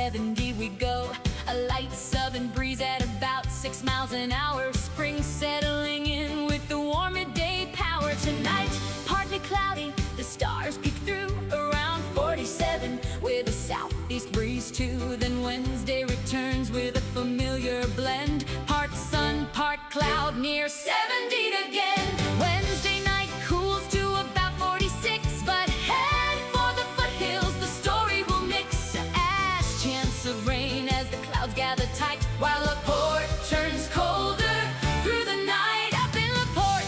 70 we go. A light southern breeze at about 6 miles an hour. Spring settling in with the warm midday power. Tonight, partly cloudy, the stars peek through around 47 with a southeast breeze too. Then Wednesday returns with a familiar blend. Part sun, part cloud, near 70 again. Wednesday night cools to about 46, but head for the foothills, the story will mix. As chance of rain as the clouds gather tight, while LaPorte turns colder through the night. Up in LaPorte,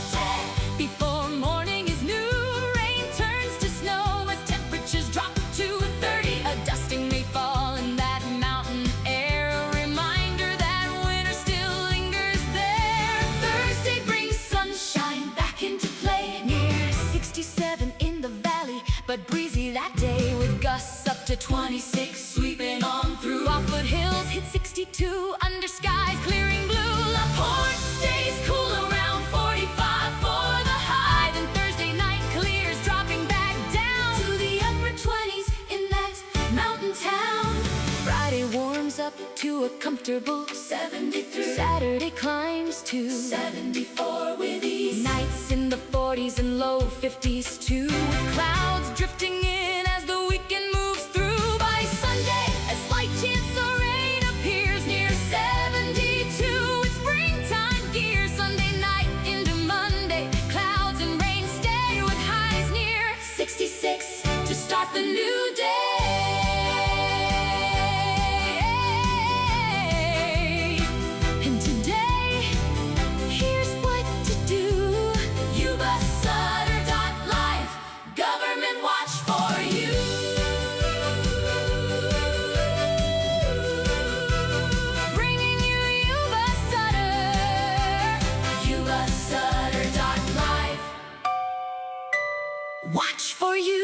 before morning is new, rain turns to snow as temperatures drop to 30. A dusting may fall in that mountain air, a reminder that winter still lingers there. Thursday brings sunshine back into play, near 67 in the valley, but breezy that day with gusts up to 26 sweeping on through. While foothills hit 62 under skies clearing blue. LaPorte stays cool around 45 for the high. Then Thursday night clears, dropping back down to the upper 20s in that mountain town. Friday warms up to a comfortable 73. Saturday climbs to 74 with ease. Nights in the 40s and low 50s too, with clouds drifting in as the weekend moves through. By Sunday, a slight chance of rain appears near 72 with springtime gear. Sunday night into Monday, clouds and rain stay with highs near 66 to start the new day. And today, here's what to do. Yuba-Sutter.LIVE, government watch for you. Bringing you Yuba-Sutter, Yuba-Sutter.LIVE, watch for you.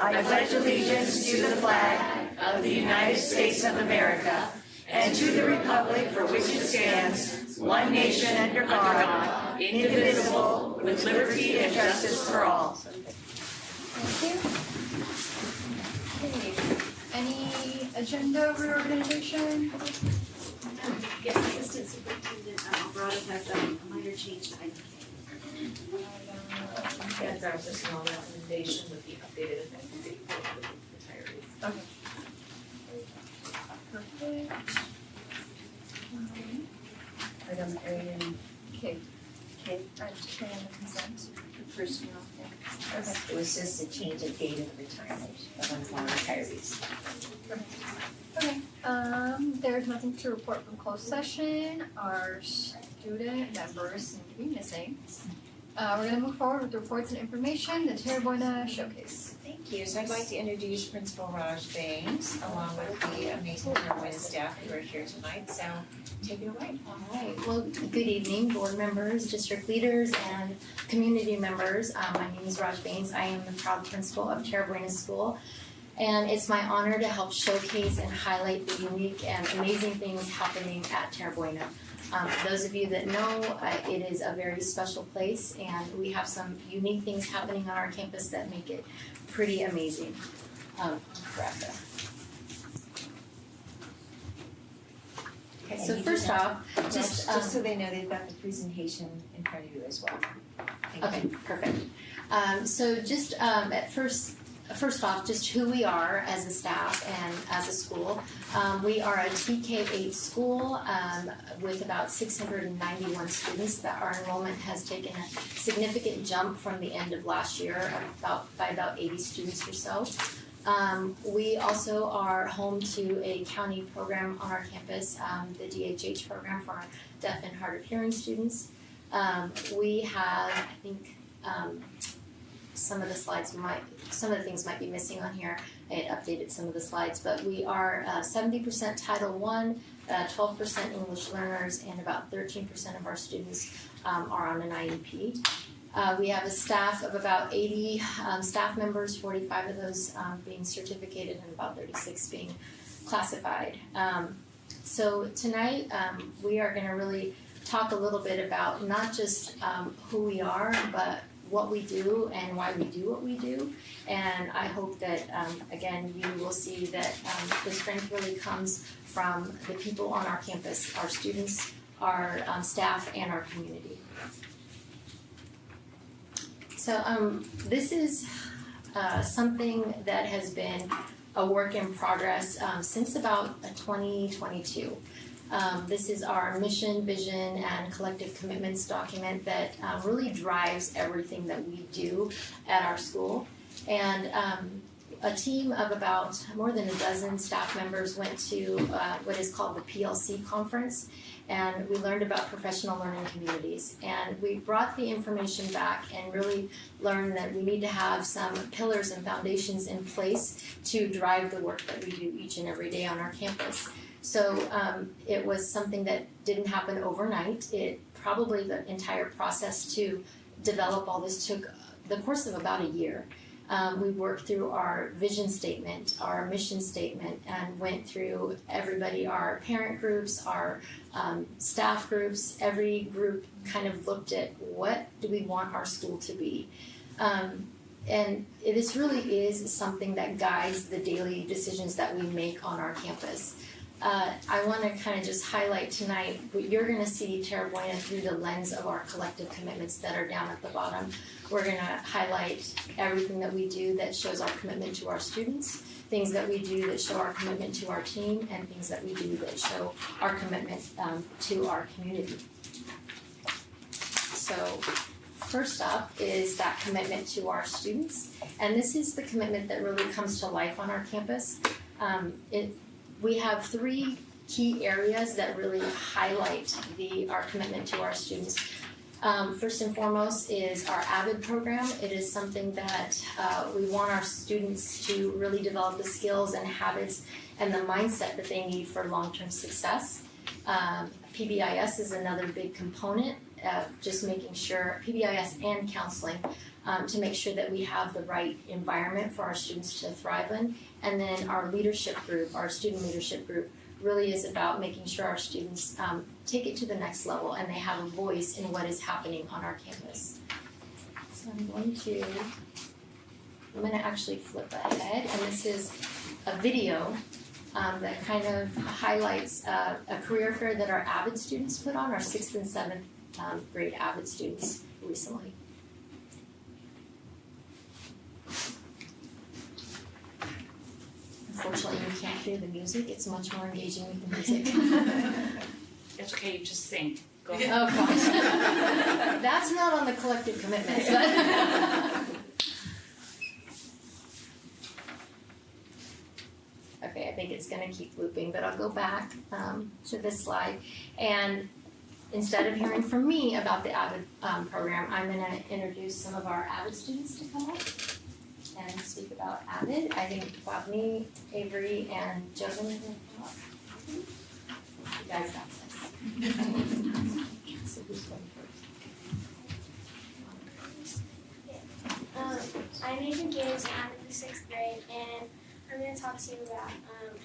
I pledge allegiance to the flag of the United States of America and to the republic for which it stands, one nation under God, indivisible, with liberty and justice for all. Thank you. Okay. Any agenda reorganization? Yes, Assistant Superintendent Alvarado has a minor change to IDK. Yes, that was a small recommendation with the updated effective date for the retirees. Okay. Perfect. Item A and K. K. I understand the consent. the personnel thing. Okay. It was just a change of date of retirement of one of our retirees. Okay. There's nothing to report from closed session. Our student members seem to be missing. We're gonna move forward with the reports and information, the Terrabuena Showcase. Thank you. So I'd like to introduce Principal Raj Bangs along with the amazing Terrabuena staff who are here tonight. So take it away. All right, well, good evening, board members, district leaders, and community members. My name is Raj Baines. I am the proud principal of Terrabuena School, and it's my honor to help showcase and highlight the unique and amazing things happening at Terrabuena. For those of you that know, it is a very special place, and we have some unique things happening on our campus that make it pretty amazing. Okay, so first off, Just so they know, they've got the presentation in front of you as well. Thank okay, you. perfect. So just first off, just who we are as a staff and as a school. We are a TK8 school with about 691 students. That our enrollment has taken a significant jump from the end of last year, by about 80 students or so. We also are home to a county program on our campus, the DHH program for our deaf and hard of hearing students. We have, I think, some of the things might be missing on here. I had updated some of the slides, but we are 70% Title I, 12% English learners, and about 13% of our students are on an IEP. We have a staff of about 80 staff members, 45 of those being certificated and about 36 being classified. So tonight we are going to really talk a little bit about not just who we are, but what we do and why we do what we do. And I hope that, again, you will see that the strength really comes from the people on our campus, our students, our staff, and our community. So this is something that has been a work in progress since about 2022. This is our mission, vision, and collective commitments document that really drives everything that we do at our school. And a team of about more than a dozen staff members went to what is called the PLC conference, and we learned about professional learning communities. And we brought the information back and really learned that we need to have some pillars and foundations in place to drive the work that we do each and every day on our campus. So it was something that didn't happen overnight. Probably the entire process to develop all this took the course of about a year. We worked through our vision statement, our mission statement, and went through everybody, our parent groups, our staff groups. Every group kind of looked at what do we want our school to be. And this really is something that guides the daily decisions that we make on our campus. I want to kind of just highlight tonight, you're going to see Terra Buena through the lens of our collective commitments that are down at the bottom. We're going to highlight everything that we do that shows our commitment to our students, things that we do that show our commitment to our team, and things that we do that show our commitment to our community. So first up is that commitment to our students, and this is the commitment that really comes to life on our campus. We have three key areas that really highlight our commitment to our students. First and foremost is our AVID program. It is something that we want our students to really develop the skills and habits and the mindset that they need for long-term success. PBIS is another big component of just making sure, PBIS and counseling, to make sure that we have the right environment for our students to thrive in. And then our leadership group, our student leadership group, really is about making sure our students take it to the next level and they have a voice in what is happening on our campus. So I'm going to actually flip ahead, and this is a video that kind of highlights a career fair that our AVID students put on, our 6th and 7th grade AVID students recently. Unfortunately, you can't hear the music. It's much more engaging with the music. It's okay, you just sing. Go Oh ahead. gosh, that's not on the collective commitments. Okay, I think it's going to keep looping, but I'll go back to this slide. And instead of hearing from me about the AVID program, I'm going to introduce some of our AVID students to come up and speak about AVID. I think Bobney, Avery, and Jovan are going to come up. You guys got this. So who's going first? I'm Nathan Gibbs, and I'm in the 6th grade, and I'm going to talk to you about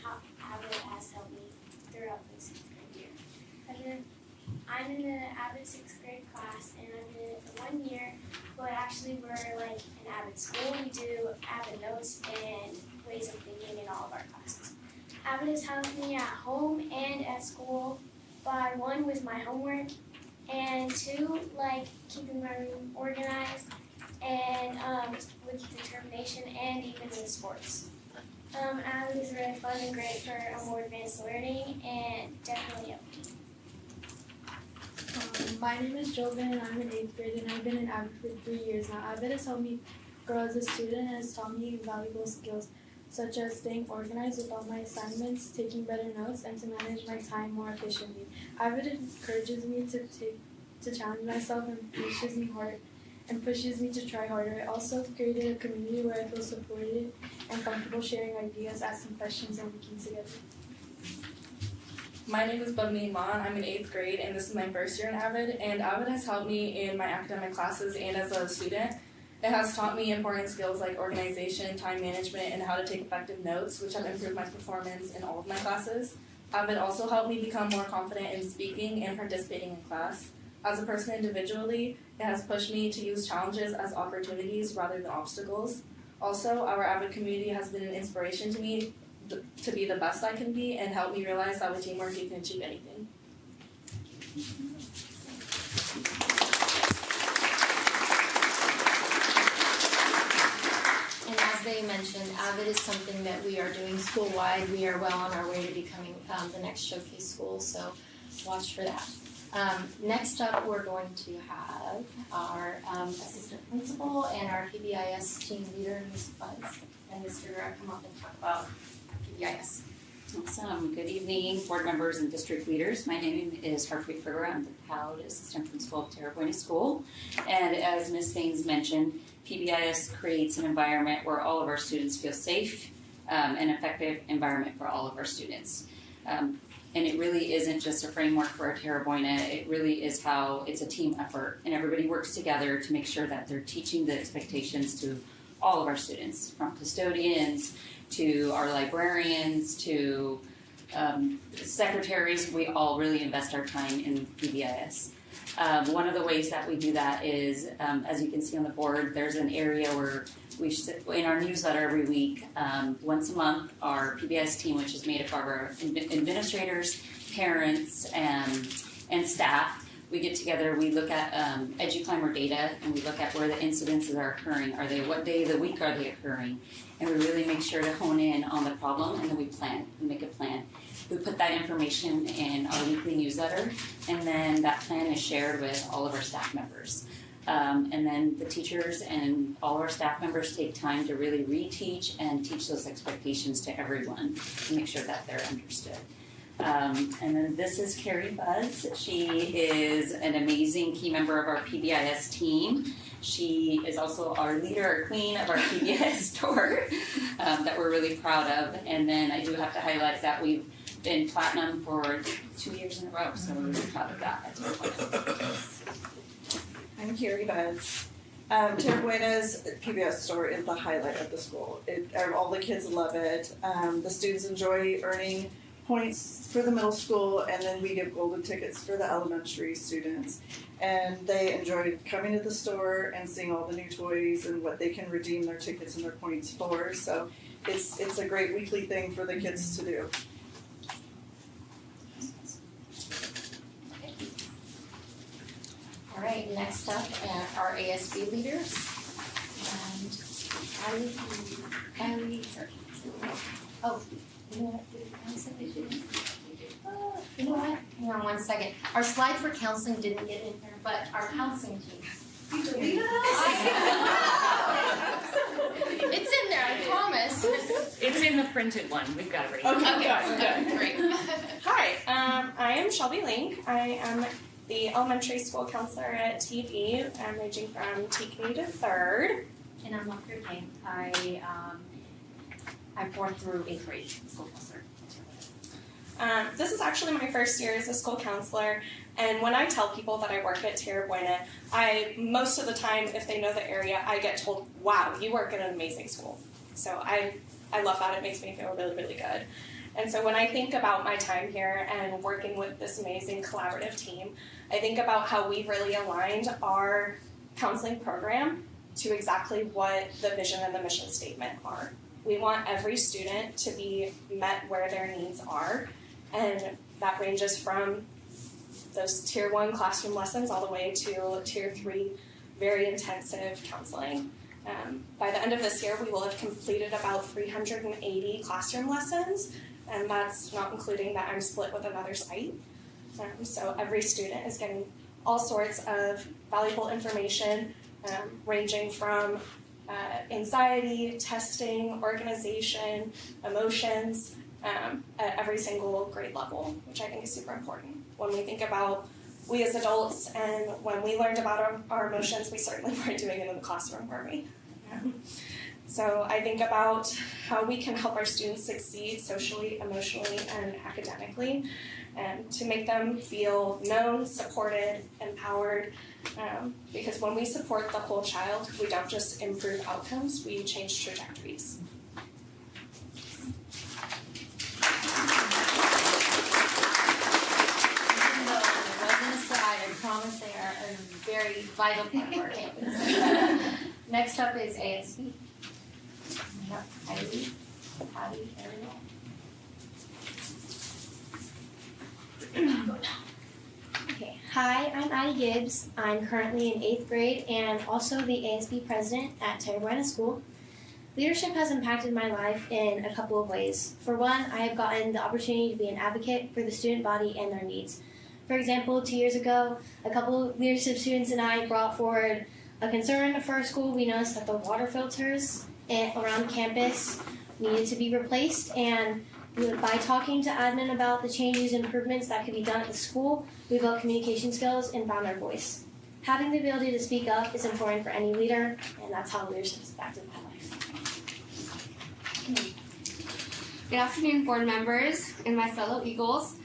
how AVID has helped me throughout the 6th grade year. I'm in the AVID 6th grade class, and I've been in it for 1 year, but actually we're like an AVID school. We do AVID notes and ways of thinking in all of our classes. AVID has helped me at home and at school by 1, with my homework, and 2, like keeping my room organized, and with determination, and even with sports. AVID is really fun and great for a more advanced learning, and definitely helped me. My name is Jovan, and I'm in 8th grade, and I've been in AVID for 3 years now. AVID has helped me grow as a student and has taught me valuable skills such as staying organized with all my assignments, taking better notes, and to manage my time more efficiently. AVID encourages me to challenge myself and pushes me to try harder. It also created a community where I feel supported and comfortable sharing ideas, asking questions, and working together. My name is Bubney Iman. I'm in 8th grade, and this is my first year in AVID. And AVID has helped me in my academic classes and as a student. It has taught me important skills like organization, time management, and how to take effective notes, which have improved my performance in all of my classes. Avid also helped me become more confident in speaking and participating in class. As a person individually, it has pushed me to use challenges as opportunities rather than obstacles. Also, our Avid community has been an inspiration to me to be the best I can be and help me realize that with teamwork you can achieve anything. And as they mentioned, Avid is something that we are doing school-wide. We are well on our way to becoming the next showcase school, so watch for that. Next up, we're going to have our assistant principal and our PBIS team leader, Ms. Buzz, and Mr. Direct come up and talk about PBIS. Awesome. Good evening, board members and district leaders. My name is Harpreet Frigger. I'm the proud assistant principal of Terra Buena School. And as Ms. Baines mentioned, PBIS creates an environment where all of our students feel safe, an effective environment for all of our students. And it really isn't just a framework for our Terra Buena. It really is how it's a team effort, and everybody works together to make sure that they're teaching the expectations to all of our students, from custodians to our librarians to secretaries. We all really invest our time in PBIS. One of the ways that we do that is, as you can see on the board, there's an area where we in our newsletter every week, once a month, our PBIS team, which is made up of our administrators, parents, and staff, we get together, we look at EduClimber data, and we look at where the incidences are occurring. What day of the week are they occurring? And we really make sure to hone in on the problem, and then we make a plan. We put that information in our weekly newsletter, and then that plan is shared with all of our staff members. And then the teachers and all our staff members take time to really reteach and teach those expectations to everyone to make sure that they're understood. And then this is Carrie Buzz. She is an amazing key member of our PBIS team. She is also our leader, our queen of our PBIS tour that we're really proud of. And then I do have to highlight that we've been platinum for 2 years in a row, so we're really proud of that. I'm Carrie Buzz. Terra Buena's PBIS store is the highlight of the school. All the kids love it. The students enjoy earning points for the middle school, and then we give golden tickets for the elementary students. And they enjoy coming to the store and seeing all the new toys and what they can redeem their tickets and their points for. So it's a great weekly thing for the kids to do. All right, next up our ASB leaders. And oh, you know what? You know what? Hang on one second. Our slide for counseling didn't get in here, but our counseling team. It's in there, I promise. It's in the printed one. We've got it ready. Okay, great. Hi, I am Shelby Link. I am the elementary school counselor at TB. I'm ranging from TK to 3rd. And I'm Dr. King. I'm 4th through 8th grade school counselor. This is actually my first year as a school counselor, and when I tell people that I work at Terra Buena, most of the time, if they know the area, I get told, wow, you work at an amazing school. So I love that. It makes me feel really, really good. And so when I think about my time here and working with this amazing collaborative team, I think about how we've really aligned our counseling program to exactly what the vision and the mission statement are. We want every student to be met where their needs are, and that ranges from those Tier 1 classroom lessons all the way to Tier 3 very intensive counseling. By the end of this year, we will have completed about 380 classroom lessons, and that's not including that I'm split with another site. So every student is getting all sorts of valuable information, ranging from anxiety, testing, organization, emotions, at every single grade level, which I think is super important. When we think about we as adults and when we learned about our emotions, we certainly weren't doing it in the classroom, were we? So I think about how we can help our students succeed socially, emotionally, and academically, and to make them feel known, supported, empowered, because when we support the whole child, we don't just improve outcomes, we change trajectories. very vital part of our campus. Next up is ASB. We have Kylie, Patty, Ariel. Okay, hi, I'm Addie Gibbs. I'm currently in 8th grade and also the ASB president at Terra Buena School. Leadership has impacted my life in a couple of ways. For one, I have gotten the opportunity to be an advocate for the student body and their needs. For example, 2 years ago, a couple of leadership students and I brought forward a concern for our school. We noticed that the water filters around campus needed to be replaced, and by talking to admin about the changes and improvements that could be done at the school, we built communication skills and found our voice. Having the ability to speak up is important for any leader, and that's how leadership has impacted my life. Good afternoon, board members and my fellow Eagles.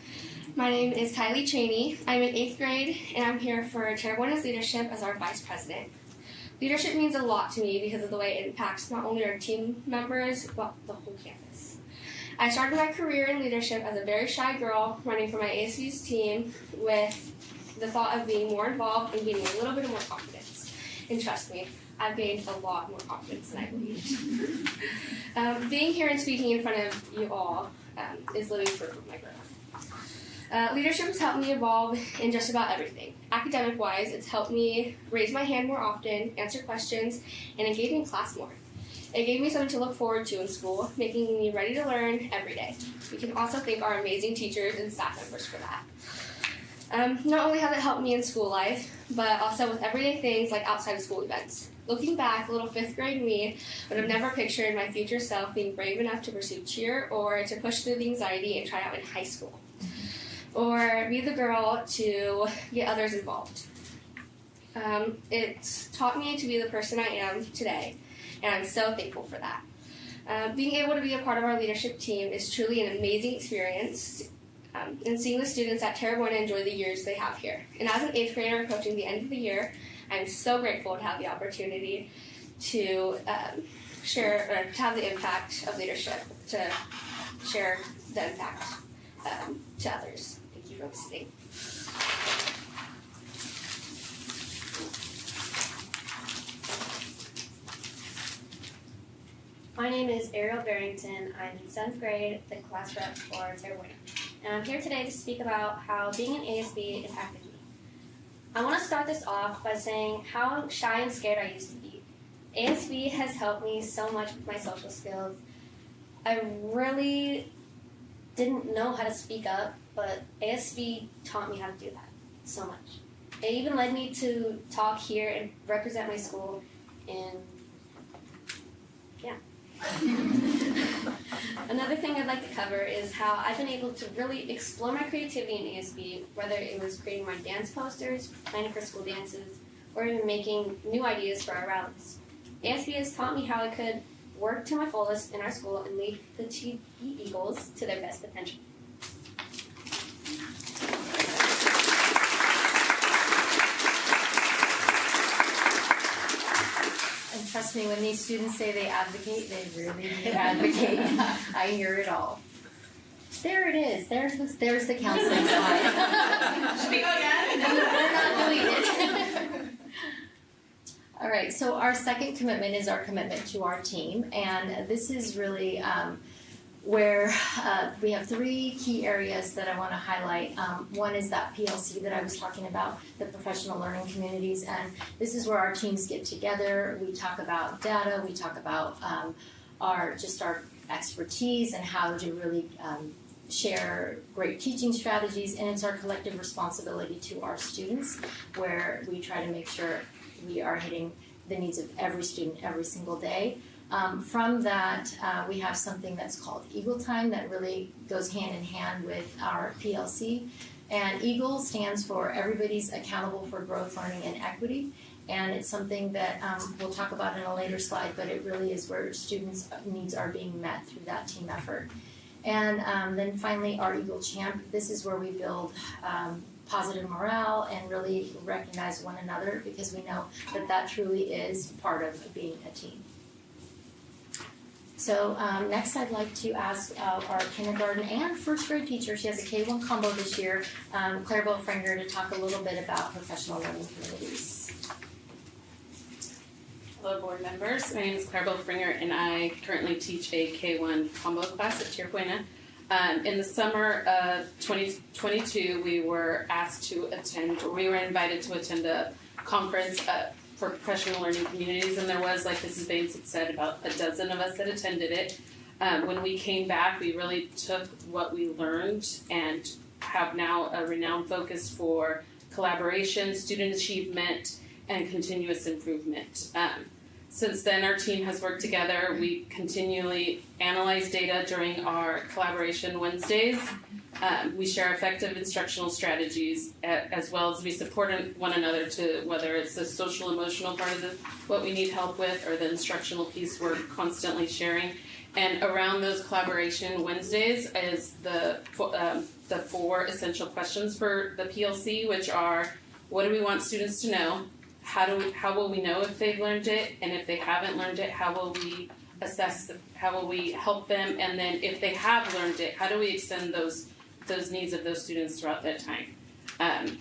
My name is Kylie Cheney. I'm in 8th grade, and I'm here for Terra Buena's leadership as our vice president. Leadership means a lot to me because of the way it impacts not only our team members, but the whole campus. I started my career in leadership as a very shy girl running for my ASU's team with the thought of being more involved and gaining a little bit more confidence. And trust me, I've gained a lot more confidence than I believed. Being here and speaking in front of you all is living proof of my growth. Leadership has helped me evolve in just about everything. Academic-wise, it's helped me raise my hand more often, answer questions, and engage in class more. It gave me something to look forward to in school, making me ready to learn every day. We can also thank our amazing teachers and staff members for that. Not only has it helped me in school life, but also with everyday things like outside of school events. Looking back, little 5th grade me would have never pictured my future self being brave enough to pursue cheer or to push through the anxiety and try out in high school. Or be the girl to get others involved. It's taught me to be the person I am today, and I'm so thankful for that. Being able to be a part of our leadership team is truly an amazing experience, and seeing the students at Terra Buena enjoy the years they have here. And as an 8th grader approaching the end of the year, I'm so grateful to have the opportunity to share, or to have the impact of leadership, to share the impact to others. Thank you for listening. My name is Ariel Barrington. I'm in 7th grade, the class rep for Terra Buena. And I'm here today to speak about how being an ASB impacted me. I want to start this off by saying how shy and scared I used to be. ASB has helped me so much with my social skills. I really didn't know how to speak up, but ASB taught me how to do that so much. It even led me to talk here and represent my school, and yeah. Another thing I'd like to cover is how I've been able to really explore my creativity in ASB, whether it was creating my dance posters, planning for school dances, or even making new ideas for our rallies. ASB has taught me how I could work to my fullest in our school and lead the TB Eagles to their best potential. And trust me, when these students say they advocate, they really do advocate. I hear it all. There it is. There's the counseling slide. Should we go again? We're not deleted. All right, so our second commitment is our commitment to our team, and this is really where we have 3 key areas that I want to highlight. One is that PLC that I was talking about, the professional learning communities, and this is where our teams get together. We talk about data, we talk about our expertise and how to really share great teaching strategies, and it's our collective responsibility to our students where we try to make sure we are hitting the needs of every student every single day. From that, we have something that's called Eagle Time that really goes hand in hand with our PLC. And EAGLE stands for Everybody's Accountable for Growth, Learning, and Equity. And it's something that we'll talk about in a later slide, but it really is where students' needs are being met through that team effort. And then finally, our Eagle Champ. This is where we build positive morale and really recognize one another, because we know that that truly is part of being a team. So next I'd like to ask our kindergarten and first grade teacher, she has a K1 combo this year, Clarabelle Frenger, to talk a little bit about professional learning communities. Hello board members, my name is Clarabelle Frenger and I currently teach a K1 combo class at Tierra Buena. In the summer of 2022, we were invited to attend a conference for professional learning communities, and there was, like Mrs. Baines had said, about a dozen of us that attended it. When we came back, we really took what we learned and have now a renowned focus for collaboration, student achievement, and continuous improvement. Since then, our team has worked together. We continually analyze data during our collaboration Wednesdays. We share effective instructional strategies, as well as we support one another to whether it's the social emotional part of what we need help with or the instructional piece we're constantly sharing. And around those collaboration Wednesdays is the 4 essential questions for the PLC, which are: what do we want students to know? How will we know if they've learned it? And if they haven't learned it, how will we assess how will we help them? And then if they have learned it, how do we extend those needs of those students throughout that time? And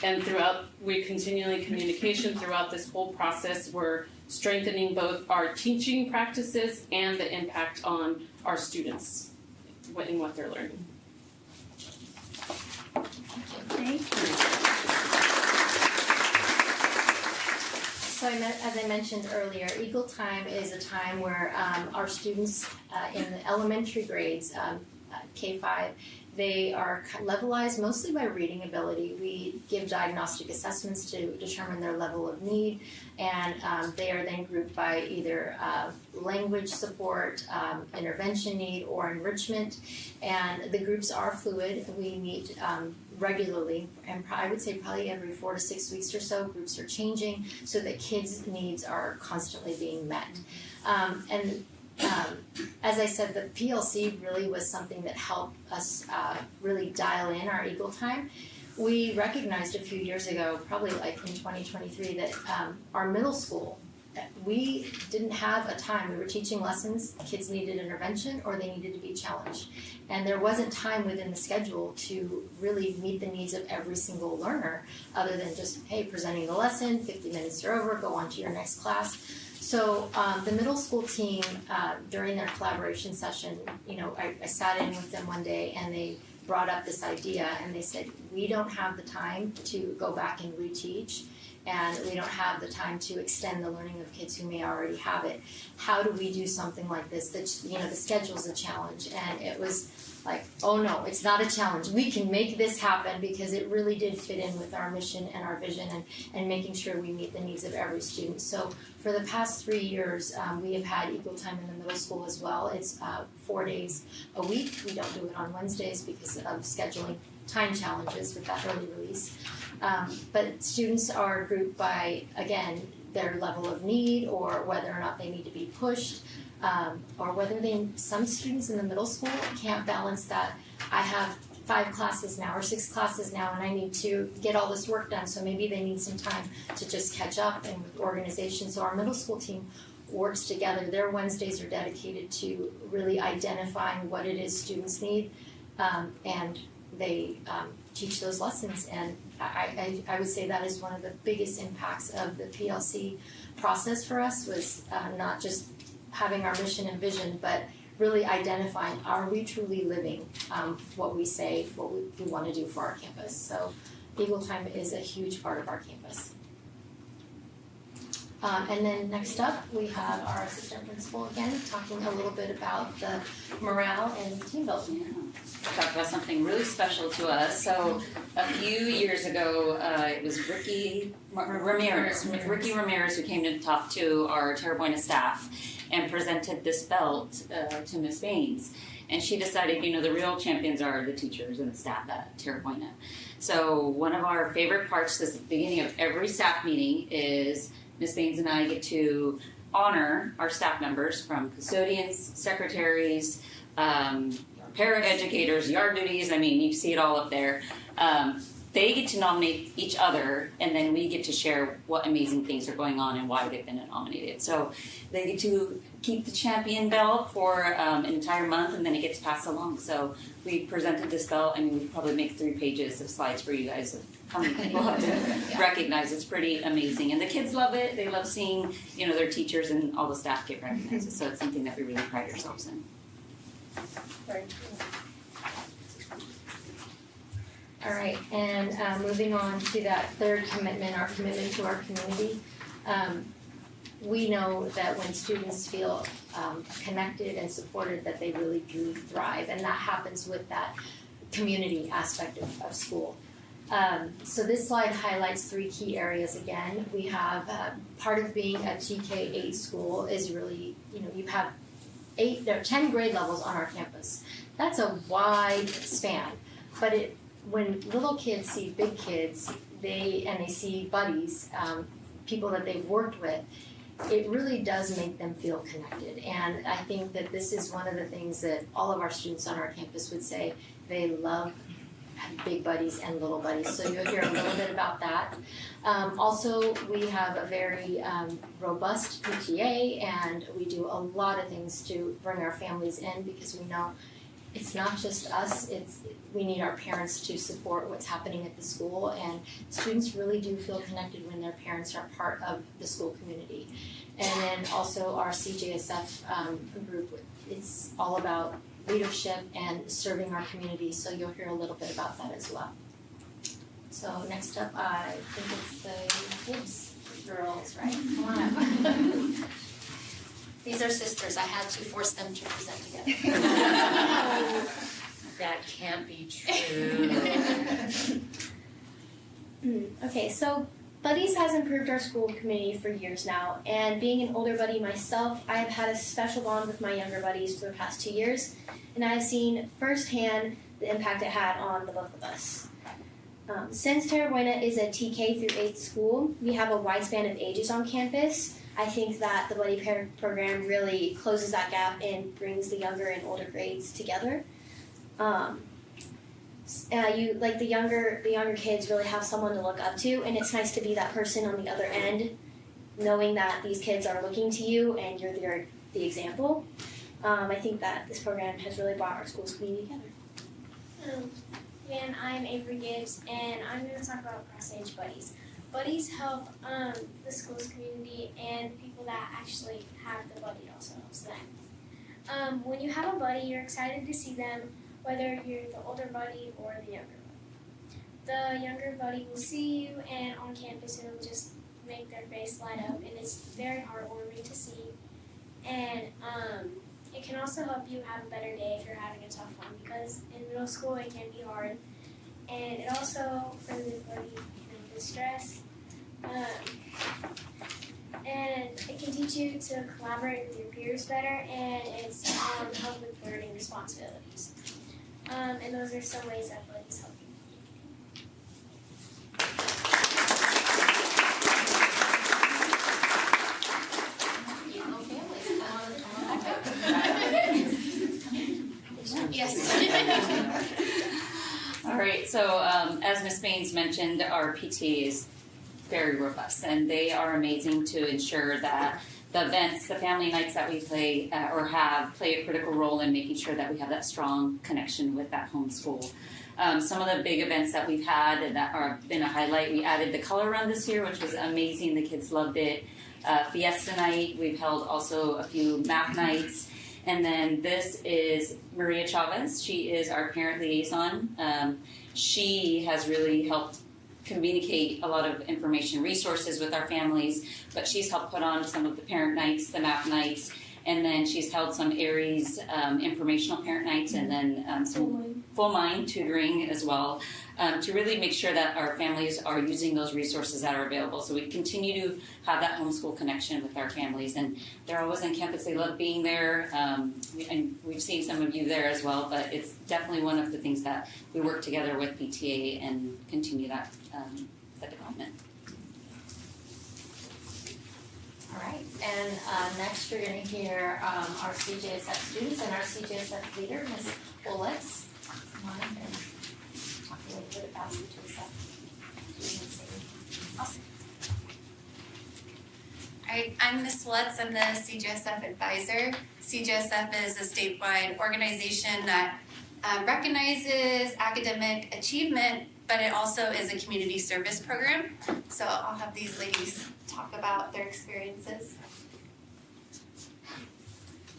we continually communication throughout this whole process. We're strengthening both our teaching practices and the impact on our students in what they're learning. Thank you. So as I mentioned earlier, Eagle Time is a time where our students in the elementary grades, K-5, they are levelized mostly by reading ability. We give diagnostic assessments to determine their level of need, and they are then grouped by either language support, intervention need, or enrichment. And the groups are fluid. We meet regularly, and I would say probably every 4 to 6 weeks or so, groups are changing so that kids' needs are constantly being met. As I said, the PLC really was something that helped us really dial in our Eagle Time. We recognized a few years ago, probably like in 2023, that our middle school, we didn't have a time. We were teaching lessons, kids needed intervention or they needed to be challenged. And there wasn't time within the schedule to really meet the needs of every single learner other than just, hey, presenting the lesson, 50 minutes are over, go on to your next class. So the middle school team, during their collaboration session, I sat in with them one day and they brought up this idea and they said, we don't have the time to go back and reteach, and we don't have the time to extend the learning of kids who may already have it. How do we do something like this? That, the schedule's a challenge, and it was like, oh no, it's not a challenge. We can make this happen because it really did fit in with our mission and our vision and making sure we meet the needs of every student. So for the past 3 years, we have had Equal Time in the middle school as well. It's 4 days a week. We don't do it on Wednesdays because of scheduling time challenges with that early release. But students are grouped by, again, their level of need or whether or not they need to be pushed. Or whether some students in the middle school can't balance that. I have 5 classes now or 6 classes now and I need to get all this work done, so maybe they need some time to just catch up and with organization. So our middle school team works together. Their Wednesdays are dedicated to really identifying what it is students need, and they teach those lessons. And I would say that is one of the biggest impacts of the PLC process for us, was not just having our mission and vision, but really identifying, are we truly living what we say, what we want to do for our campus. So Eagle Time is a huge part of our campus. And then next up, we have our assistant principal again, talking a little bit about the morale and team building. Talk about something really special to us. So a few years ago, it was Ricky Ramirez who came to talk to our Tierra Buena staff and presented this belt to Miss Baines. And she decided, the real champions are the teachers and the staff at Tierra Buena. So one of our favorite parts at the beginning of every staff meeting is Miss Baines and I get to honor our staff members, from custodians, secretaries, paraeducators, yard duties. I mean, you see it all up there. they get to nominate each other, and then we get to share what amazing things are going on and why they've been nominated. So they get to keep the champion belt for an entire month, and then it gets passed along. So we presented this belt. I mean, we probably make 3 pages of slides for you guys of how many people have to recognize. It's pretty amazing, and the kids love it. They love seeing, you know, their teachers and all the staff get recognized. So it's something that we really pride ourselves in. All right, and moving on to that third commitment, our commitment to our community. We know that when students feel connected and supported, that they really do thrive, and that happens with that community aspect of school. So this slide highlights 3 key areas again. We have part of being a TK8 school is really, you know, you have 10 grade levels on our campus. That's a wide span, but when little kids see big kids, they see buddies, people that they've worked with, it really does make them feel connected. And I think that this is one of the things that all of our students on our campus would say. They love big buddies and little buddies. So you'll hear a little bit about that. Also, we have a very robust PTA, and we do a lot of things to bring our families in, because we know it's not just us, we need our parents to support what's happening at the school, and students really do feel connected when their parents are part of the school community. And then also our CJSF group, it's all about leadership and serving our community, so you'll hear a little bit about that as well. So next up, I think it's the Gibbs girls, right? Come on up. These are sisters. I had to force them to present together. That can't be true. Okay, so Buddies has improved our school community for years now, and being an older buddy myself, I have had a special bond with my younger buddies for the past 2 years, and I have seen firsthand the impact it had on the both of us. Since Terra Buena is a TK through 8th school, we have a wide span of ages on campus. I think that the Buddy Pair program really closes that gap and brings the younger and older grades together. The younger kids really have someone to look up to, and it's nice to be that person on the other end, knowing that these kids are looking to you and you're the example. I think that this program has really brought our school's community together. Again, I'm Avery Gibbs, and I'm going to talk about cross-age buddies. Buddies help the school's community, and people that actually have the buddy also helps them. When you have a buddy, you're excited to see them, whether you're the older buddy or the younger buddy. The younger buddy will see you, and on campus it'll just make their face light up, and it's very heartwarming to see. And it can also help you have a better day if you're having a tough one, because in middle school it can be hard. And it also further buddy the stress. And it can teach you to collaborate with your peers better, and it's help with learning responsibilities. And those are some ways that buddies help you. Yes. All right, so as Ms. Baines mentioned, our PTA is very robust, and they are amazing to ensure that the events, the family nights that we play play a critical role in making sure that we have that strong connection with that home school. Some of the big events that we've had that are been a highlight, we added the color run this year, which was amazing. The kids loved it. Fiesta night, we've held also a few math nights. And then this is Maria Chavez. She is our parent liaison. She has really helped communicate a lot of information resources with our families, but she's helped put on some of the parent nights, the math nights, and then she's held some Aries informational parent nights, and then some full mind tutoring as well, to really make sure that our families are using those resources that are available. So we continue to have that homeschool connection with our families, and they're always on campus. They love being there, and we've seen some of you there as well, but it's definitely one of the things that we work together with PTA and continue that development. All right, and next you're going to hear our CJSF students and our CJSF leader, Ms. Bullets. Come on up and talk a would have asked you to accept. Awesome. Alright, I'm Ms. Lutz, I'm the CGSF advisor. CGSF is a statewide organization that recognizes academic achievement, but it also is a community service program. So I'll have these ladies talk about their experiences.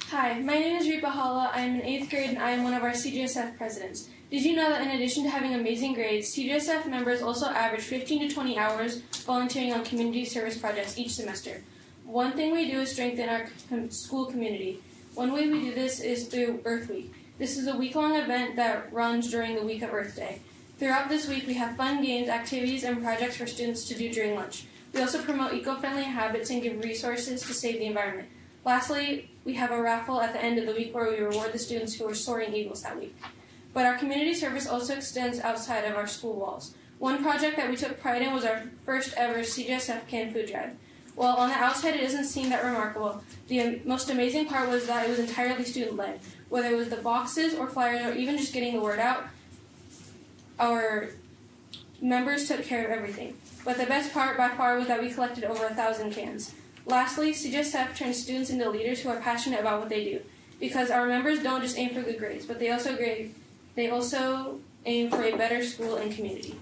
Hi, my name is Ripa Hala. I am in 8th grade and I am one of our CGSF presidents. Did you know that in addition to having amazing grades, CGSF members also average 15 to 20 hours volunteering on community service projects each semester? One thing we do is strengthen our school community. One way we do this is through Earth Week. This is a week-long event that runs during the week of Earth Day. Throughout this week, we have fun games, activities, and projects for students to do during lunch. We also promote eco-friendly habits and give resources to save the environment. Lastly, we have a raffle at the end of the week where we reward the students who are soaring eagles that week. But our community service also extends outside of our school walls. One project that we took pride in was our first ever CGSF canned food drive. While on the outside it doesn't seem that remarkable, the most amazing part was that it was entirely student-led. Whether it was the boxes or flyers or even just getting the word out, our members took care of everything. But the best part by far was that we collected over 1,000 cans. Lastly, CGSF turns students into leaders who are passionate about what they do. Because our members don't just aim for good grades, but they also aim for a better school and community.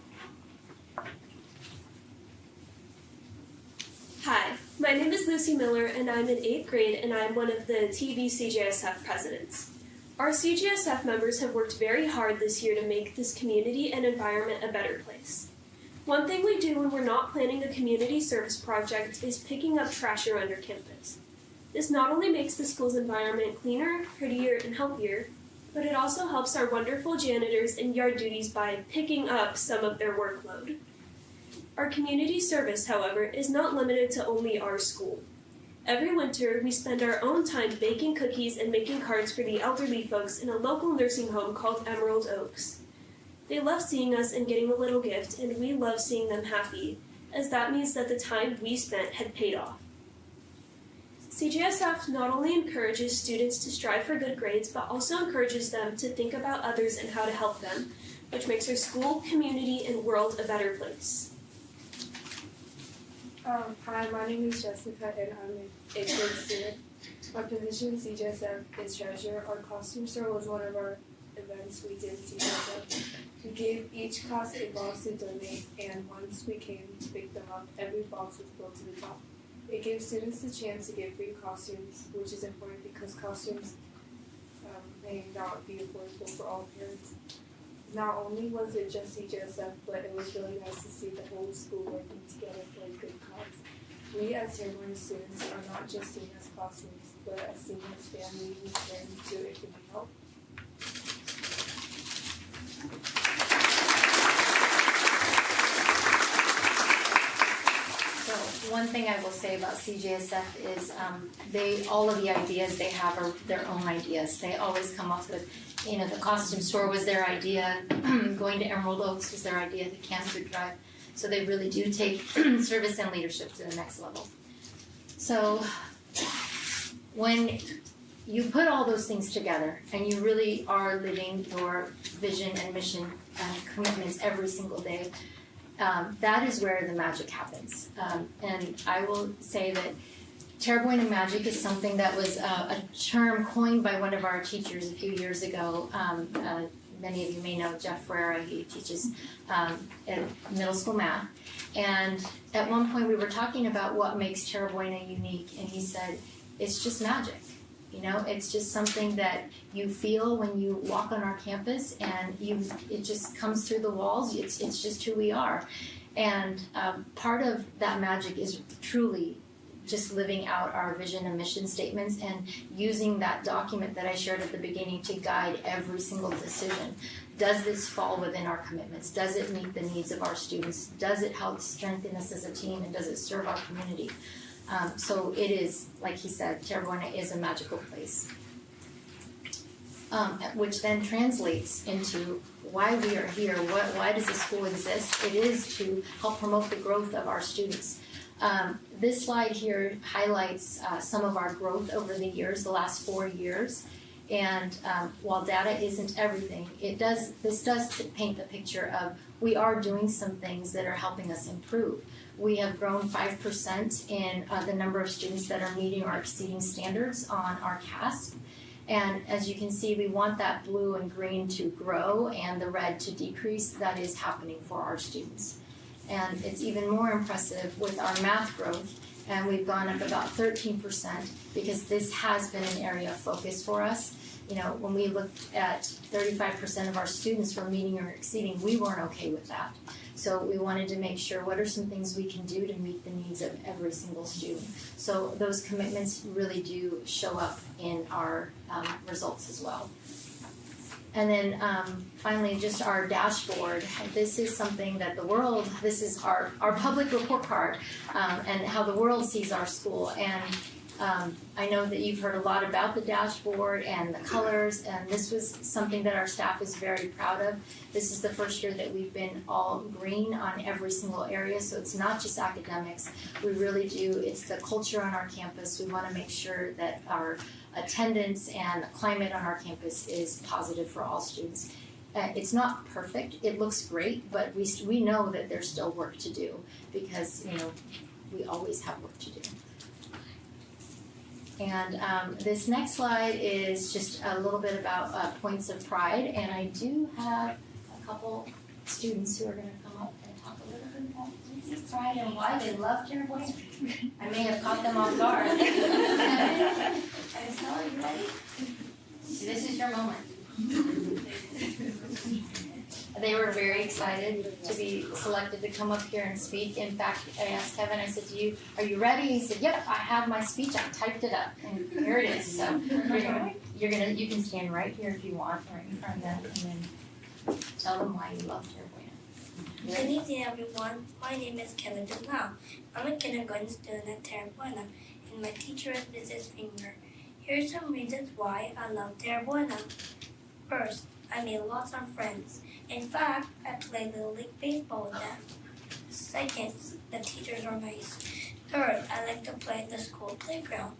Hi, my name is Lucy Miller and I'm in 8th grade and I'm one of the TV CGSF presidents. Our CGSF members have worked very hard this year to make this community and environment a better place. One thing we do when we're not planning a community service project is picking up trash around our campus. This not only makes the school's environment cleaner, prettier, and healthier, but it also helps our wonderful janitors in yard duties by picking up some of their workload. Our community service, however, is not limited to only our school. Every winter, we spend our own time baking cookies and making cards for the elderly folks in a local nursing home called Emerald Oaks. They love seeing us and getting a little gift, and we love seeing them happy, as that means that the time we spent had paid off. CGSF not only encourages students to strive for good grades, but also encourages them to think about others and how to help them, which makes our school, community, and world a better place. Hi, my name is Jessica and I'm an 8th grade student. My position in CGSF is treasurer. Our costume store was one of our events we did in CGSF. We gave each class a box to donate, and once we came to pick them up, every box was filled to the top. It gave students the chance to get free costumes, which is important because costumes may not be affordable for all parents. Not only was it just CGSF, but it was really nice to see the whole school working together for a good cause. We as Tier-1 students are not just seen as classmates, but as seen as family who turn to if we need help. So one thing I will say about CGSF is all of the ideas they have are their own ideas. They always come up with, the costume store was their idea, going to Emerald Oaks was their idea, the canned food drive. So they really do take service and leadership to the next level. So when you put all those things together and you really are living your vision and mission and commitments every single day, that is where the magic happens. And I will say that Terrabuena magic is something that was a term coined by one of our teachers a few years ago. Many of you may know Jeff Ferreira. He teaches middle school math. And at one point we were talking about what makes Terrabuena unique, and he said, it's just magic. It's just something that you feel when you walk on our campus, and it just comes through the walls. It's just who we are. And part of that magic is truly just living out our vision and mission statements and using that document that I shared at the beginning to guide every single decision. Does this fall within our commitments? Does it meet the needs of our students? Does it help strengthen us as a team, and does it serve our community? So it is, like he said, Terrabuena is a magical place. Which then translates into why we are here. Why does the school exist? It is to help promote the growth of our students. This slide here highlights some of our growth over the years, the last 4 years. And while data isn't everything, this does paint the picture of we are doing some things that are helping us improve. We have grown 5% in the number of students that are meeting or exceeding standards on our CASP. And as you can see, we want that blue and green to grow and the red to decrease. That is happening for our students. And it's even more impressive with our math growth, and we've gone up about 13% because this has been an area of focus for us. You know, when we looked at 35% of our students were meeting or exceeding, we weren't okay with that. So we wanted to make sure what are some things we can do to meet the needs of every single student. So those commitments really do show up in our results as well. And then finally, just our dashboard. This is something that the world, this is our public report card and how the world sees our school. And I know that you've heard a lot about the dashboard and the colors, and this was something that our staff is very proud of. This is the first year that we've been all green on every single area, so it's not just academics. We really do, it's the culture on our campus. We want to make sure that our attendance and the climate on our campus is positive for all students. It's not perfect, it looks great, but we know that there's still work to do because, you know, we always have work to do. And this next slide is just a little bit about points of pride, and I do have a couple students who are going to come up and talk a little bit about points of pride and why they love Terre Buena. I may have caught them off guard. So, are you ready? So this is your moment. They were very excited to be selected to come up here and speak. In fact, I asked Kevin, I said, are you ready? He said, yep, I have my speech, I typed it up, and here it is. So you can stand right here if you want, right in front of them, and then tell them why you love Terre Buena. Good evening, everyone. My name is Kevin Dunlap. I'm a kindergarten student at Terre Buena, and my teacher is Mrs. Finger. Here's some reasons why I love Terre Buena. First, I made lots of friends. In fact, I played Little League Baseball with them. Second, the teachers are nice. Third, I like to play in the school playground.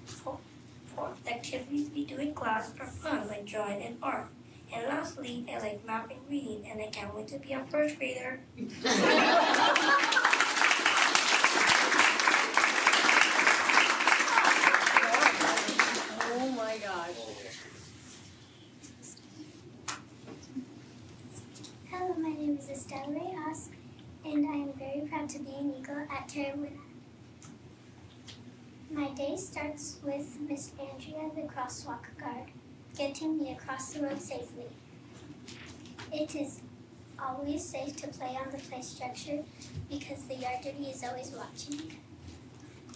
Fourth, the activities we do in class are fun, like drawing and art. And lastly, I like math and reading, and I can't wait to be a first grader. Oh my gosh. Hello, my name is Estelle Reyes, and I am very proud to be an Eagle at Terre Buena. My day starts with Miss Andrea, the crosswalk guard, getting me across the road safely. It is always safe to play on the play structure because the yard duty is always watching.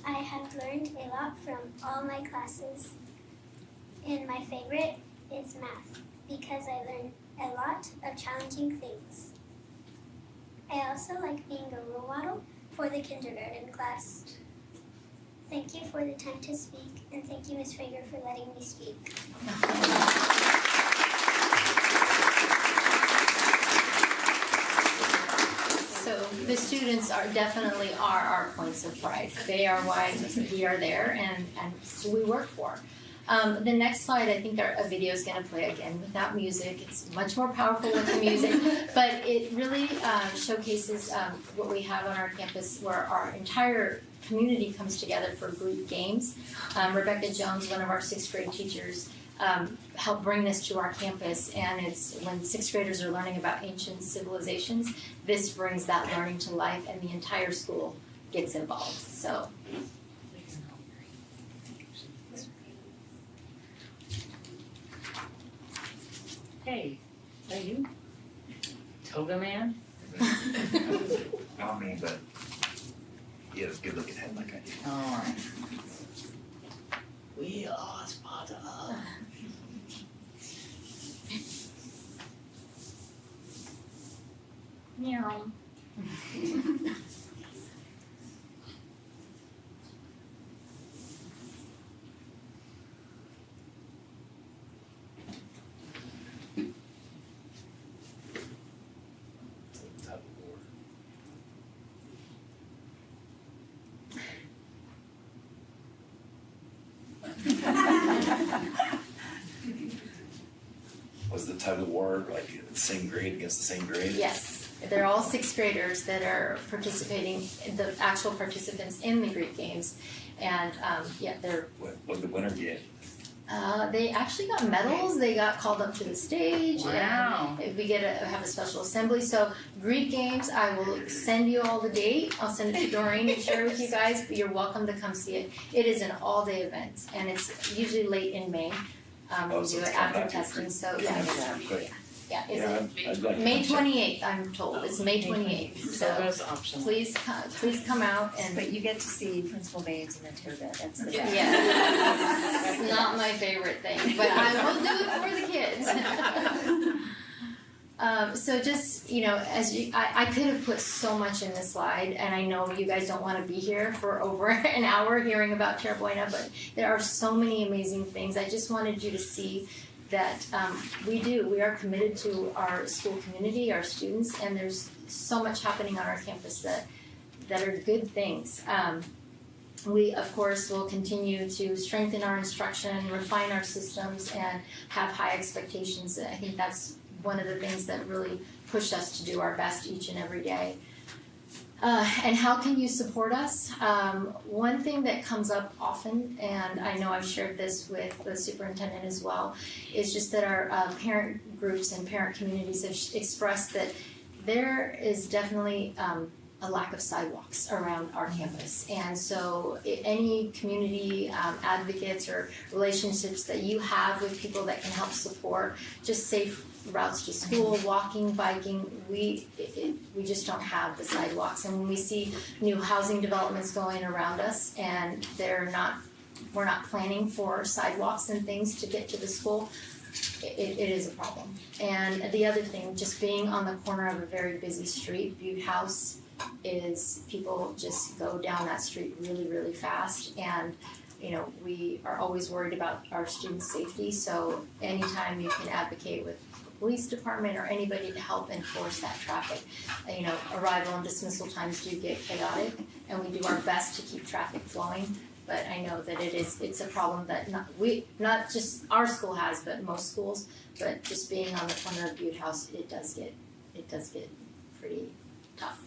I have learned a lot from all my classes, and my favorite is math because I learned a lot of challenging things. I also like being a role model for the kindergarten class. Thank you for the time to speak, and thank you, Ms. Finger, for letting me speak. So the students are definitely our points of pride. They are why we are there and so we work for. The next slide, I think a video is going to play again without music. It's much more powerful with the music, but it really showcases what we have on our campus where our entire community comes together for group games. Rebecca Jones, one of our 6th grade teachers, helped bring this to our campus, and it's when 6th graders are learning about ancient civilizations, this brings that learning to life and the entire school gets involved. So. Hey, is that you? Toga Man? Not me, but he has a good looking head like I do. Alright. We are Sparta. Meow. was the tug of war like the same grade against the same grade? Yes, they're all sixth graders that are participating, the actual participants in the Greek games, and they're. What did the winner get? They actually got medals. They got called up to the stage. Wow. And we get to have a special assembly. So Greek games, I will send you all the date. I'll send it to Doreen and share with you guys. But you're welcome to come see it. It is an all-day event, and it's usually late in May. We do it after testing. So it's May 28th. I'm told it's May 28th. So that's optional. Please come out and. But you get to see Principal Baines and the turbot. That's the best. Yeah, that's not my favorite thing, but I will do it for the kids. So just, I could have put so much in this slide, and I know you guys don't want to be here for over an hour hearing about Tierra Buena, but there are so many amazing things. I just wanted you to see that we are committed to our school community, our students, and there's so much happening on our campus that are good things. We, of course, will continue to strengthen our instruction, refine our systems, and have high expectations. I think that's one of the things that really push us to do our best each and every day. And how can you support us? One thing that comes up often, and I know I've shared this with the superintendent as well, is just that our parent groups and parent communities have expressed that there is definitely a lack of sidewalks around our campus. And so any community advocates or relationships that you have with people that can help support just safe routes to school, walking, biking, we just don't have the sidewalks. And when we see new housing developments going around us and we're not planning for sidewalks and things to get to the school, it is a problem. And the other thing, just being on the corner of a very busy street, Butte House, is people just go down that street really, really fast. And we are always worried about our students' safety. So anytime you can advocate with police department or anybody to help enforce that traffic. Arrival and dismissal times do get chaotic, and we do our best to keep traffic flowing. But I know that it's a problem that not just our school has, but most schools. But just being on the corner of Butte House, it does get pretty tough.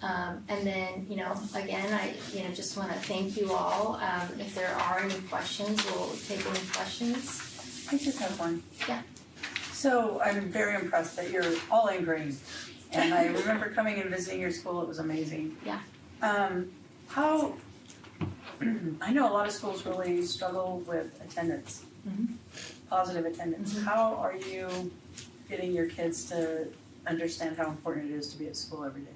And then, again, I just want to thank you all. If there are any questions, we'll take any questions. I just have one. Yeah. So I'm very impressed that you're all in green. And I remember coming and visiting your school, it was amazing. Yeah. How, I know a lot of schools really struggle with attendance, positive attendance. How are you getting your kids to understand how important it is to be at school every day?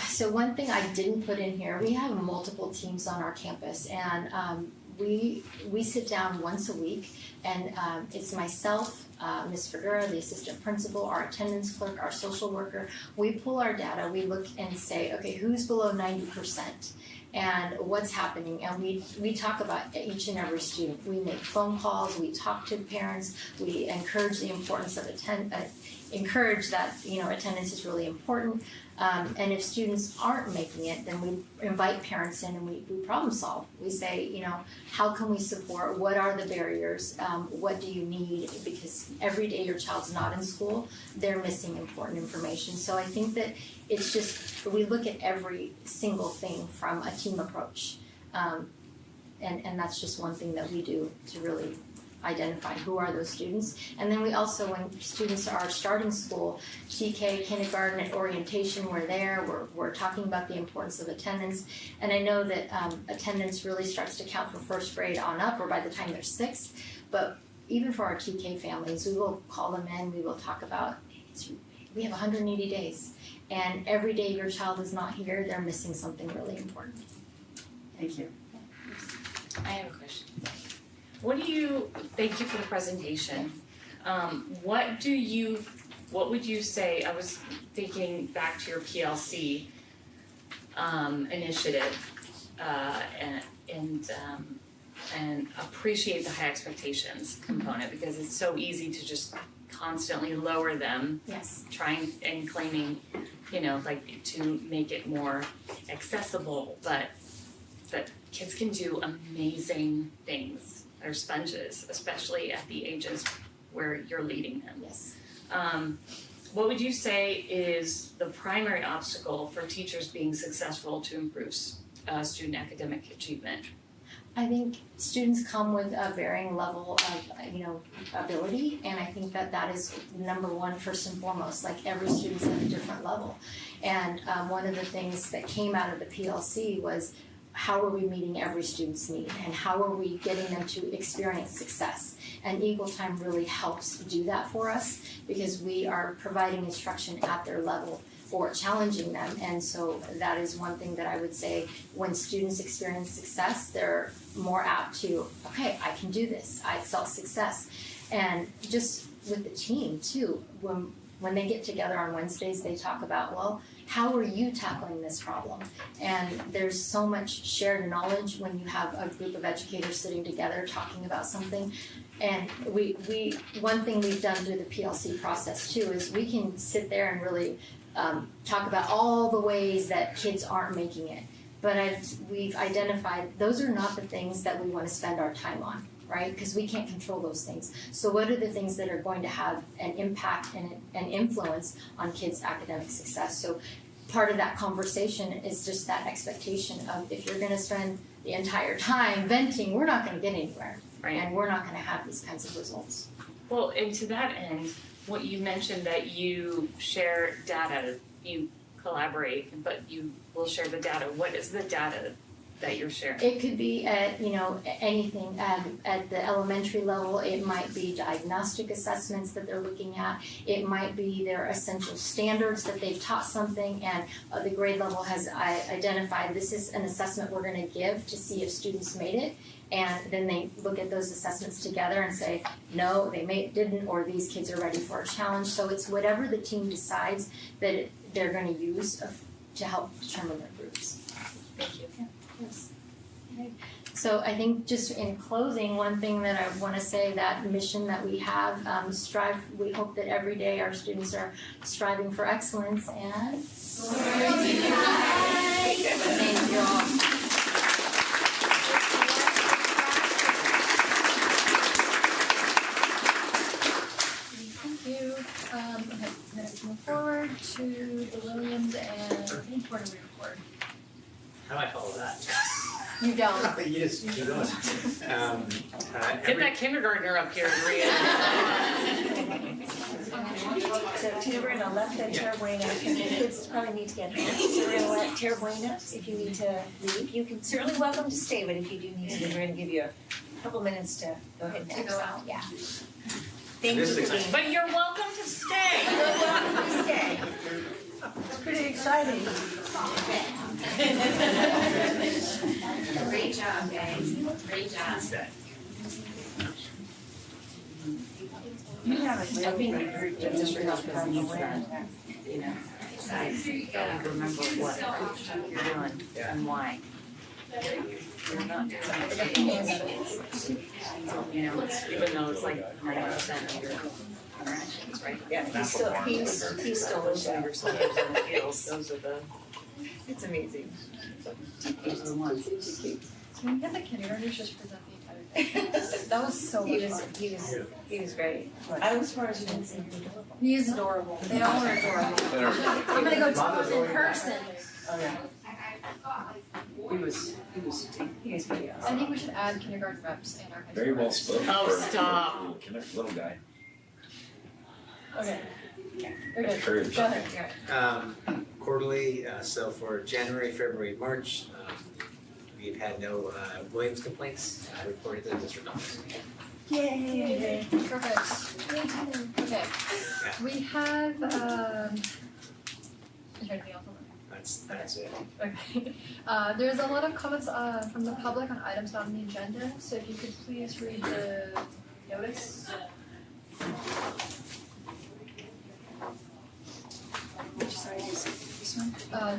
So one thing I didn't put in here, we have multiple teams on our campus, and we sit down once a week, and it's myself, Ms. Figueroa, the assistant principal, our attendance clerk, our social worker. We pull our data, we look and say, okay, who's below 90%? And what's happening, and we talk about each and every student. We make phone calls, we talk to parents, we encourage the importance of encourage that attendance is really important. And if students aren't making it, then we invite parents in and we problem solve. We say, how can we support? What are the barriers? What do you need? Because every day your child's not in school, they're missing important information. So I think that it's just, we look at every single thing from a team approach. And that's just one thing that we do to really identify who are those students. And then we also, when students are starting school, TK, kindergarten, and orientation, we're there, we're talking about the importance of attendance. And I know that attendance really starts to count for first grade on up, or by the time they're 6. But even for our TK families, we will call them in, we will talk about, we have 180 days. And every day your child is not here, they're missing something really important. Thank you. I have a question. Thank you for the presentation. What would you say, I was thinking back to your PLC initiative and appreciate the high expectations component, because it's so easy to just constantly lower them. Yes. Trying and claiming, to make it more accessible, but kids can do amazing things. They're sponges, especially at the ages where you're leading them. Yes. What would you say is the primary obstacle for teachers being successful to improve student academic achievement? I think students come with a varying level of, ability, and I think that is number one, first and foremost. Like, every student's at a different level. And one of the things that came out of the PLC was, how are we meeting every student's need, and how are we getting them to experience success? And Eagle Time really helps do that for us, because we are providing instruction at their level or challenging them. And so that is one thing that I would say, when students experience success, they're more apt to, okay, I can do this, I felt success. And just with the team too, when they get together on Wednesdays, they talk about, well, how are you tackling this problem? And there's so much shared knowledge when you have a group of educators sitting together talking about something. And one thing we've done through the PLC process too is we can sit there and really talk about all the ways that kids aren't making it. But we've identified those are not the things that we want to spend our time on, right? Because we can't control those things. So what are the things that are going to have an impact and an influence on kids' academic success? So part of that conversation is just that expectation of, if you're going to spend the entire time venting, we're not going to get anywhere. Right. And we're not going to have these kinds of results. Well, and to that end, what you mentioned that you share data, you collaborate, but you will share the data. What is the data that you're sharing? It could be at, anything. At the elementary level, it might be diagnostic assessments that they're looking at. It might be their essential standards that they've taught something, and the grade level has identified this is an assessment we're going to give to see if students made it. And then they look at those assessments together and say, no, they didn't, or these kids are ready for a challenge. So it's whatever the team decides that they're going to use to help determine their groups. Thank you. Yeah, yes. Okay. So I think just in closing, one thing that I want to say, that mission that we have, we hope that every day our students are striving for excellence, and thank you all. Okay, let's move forward to the Williams and quarterly report. How do I follow that? You don't. You just keep going. Get that kindergartner up here, Maria. So Tara Buena left and Tara Buena, kids probably need to get home. So we're gonna let Tara Buena, if you need to leave, you can certainly welcome to stay, but if you do need to leave, we're gonna give you a couple minutes to go ahead and exit. Yeah. Thank you for being. But you're welcome to stay. You're welcome to stay. It's pretty exciting. Great job, guys. Great job. You have a great group that just remember what you're doing and why. You're not doing even though it's like 90% of your interactions, right? Yeah, he's still listening. Those are the. It's amazing. Those are the ones. Can we get the kindergartners just present the entire thing? That was so much fun. He was great. I was surprised you didn't see him. He is adorable. They all are adorable. I'm gonna go tell him in person. He was pretty awesome. I think we should add kindergarten reps and our high school Very well reps. spoken. Oh, for stop. Little guy. Okay. We're good. Courage. Go ahead. Quarterly, so for January, February, March, we've had no Williams complaints reported to the district office. Yay! Perfect. Okay. We have, is there anything else on that? That's it. Okay. There's a lot of comments from the public on items not on the agenda, so if you could please read the notice. Which side is it? This one?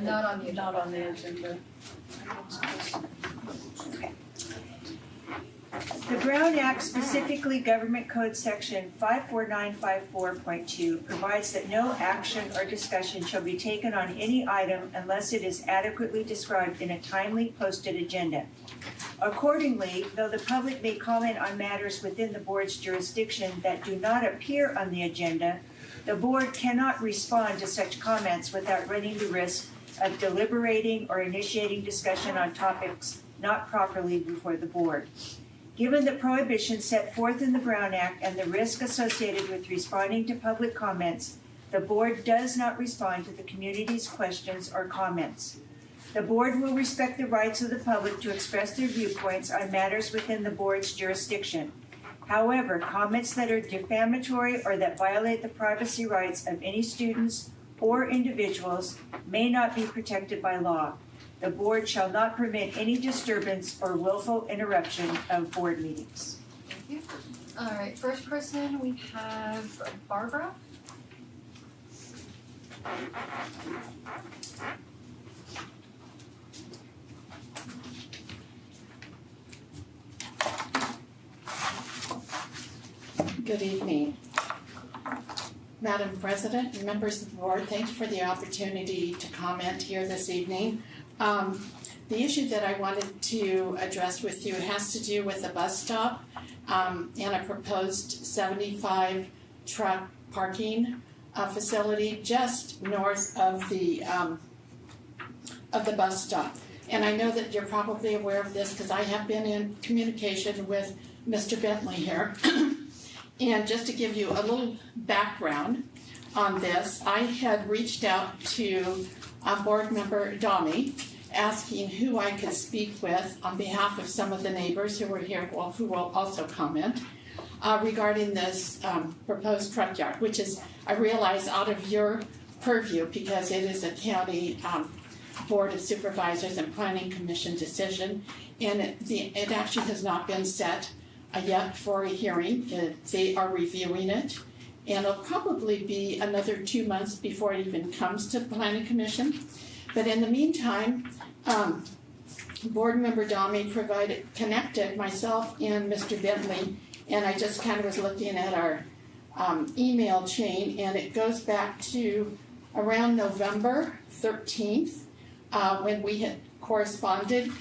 Not on the agenda. Not on the agenda. Okay. The Brown Act, specifically Government Code Section 54954.2, provides that no action or discussion shall be taken on any item unless it is adequately described in a timely posted agenda. Accordingly, though the public may comment on matters within the board's jurisdiction that do not appear on the agenda, the board cannot respond to such comments without running the risk of deliberating or initiating discussion on topics not properly before the board. Given the prohibitions set forth in the Brown Act and the risk associated with responding to public comments, the board does not respond to the community's questions or comments. The board will respect the rights of the public to express their viewpoints on matters within the board's jurisdiction. However, comments that are defamatory or that violate the privacy rights of any students or individuals may not be protected by law. The board shall not permit any disturbance or willful interruption of board meetings. Thank you. All right, first person we have Barbara. Good evening. Madam President and members of the board, thank you for the opportunity to comment here this evening. The issue that I wanted to address with you has to do with the bus stop and a proposed 75 truck parking facility just north of the bus stop. And I know that you're probably aware of this because I have been in communication with Mr. Bentley here. And just to give you a little background on this, I had reached out to board member Domi asking who I could speak with on behalf of some of the neighbors who were here, well, who will also comment regarding this proposed truck yard, which is, I realize, out of your purview because it is a county board of supervisors and planning commission decision, and it actually has not been set yet for a hearing. They are reviewing it, and it'll probably be another 2 months before it even comes to the planning commission. But in the meantime, board member Domi connected myself and Mr. Bentley, and I just kind of was looking at our email chain, and it goes back to around November 13th when we had corresponded,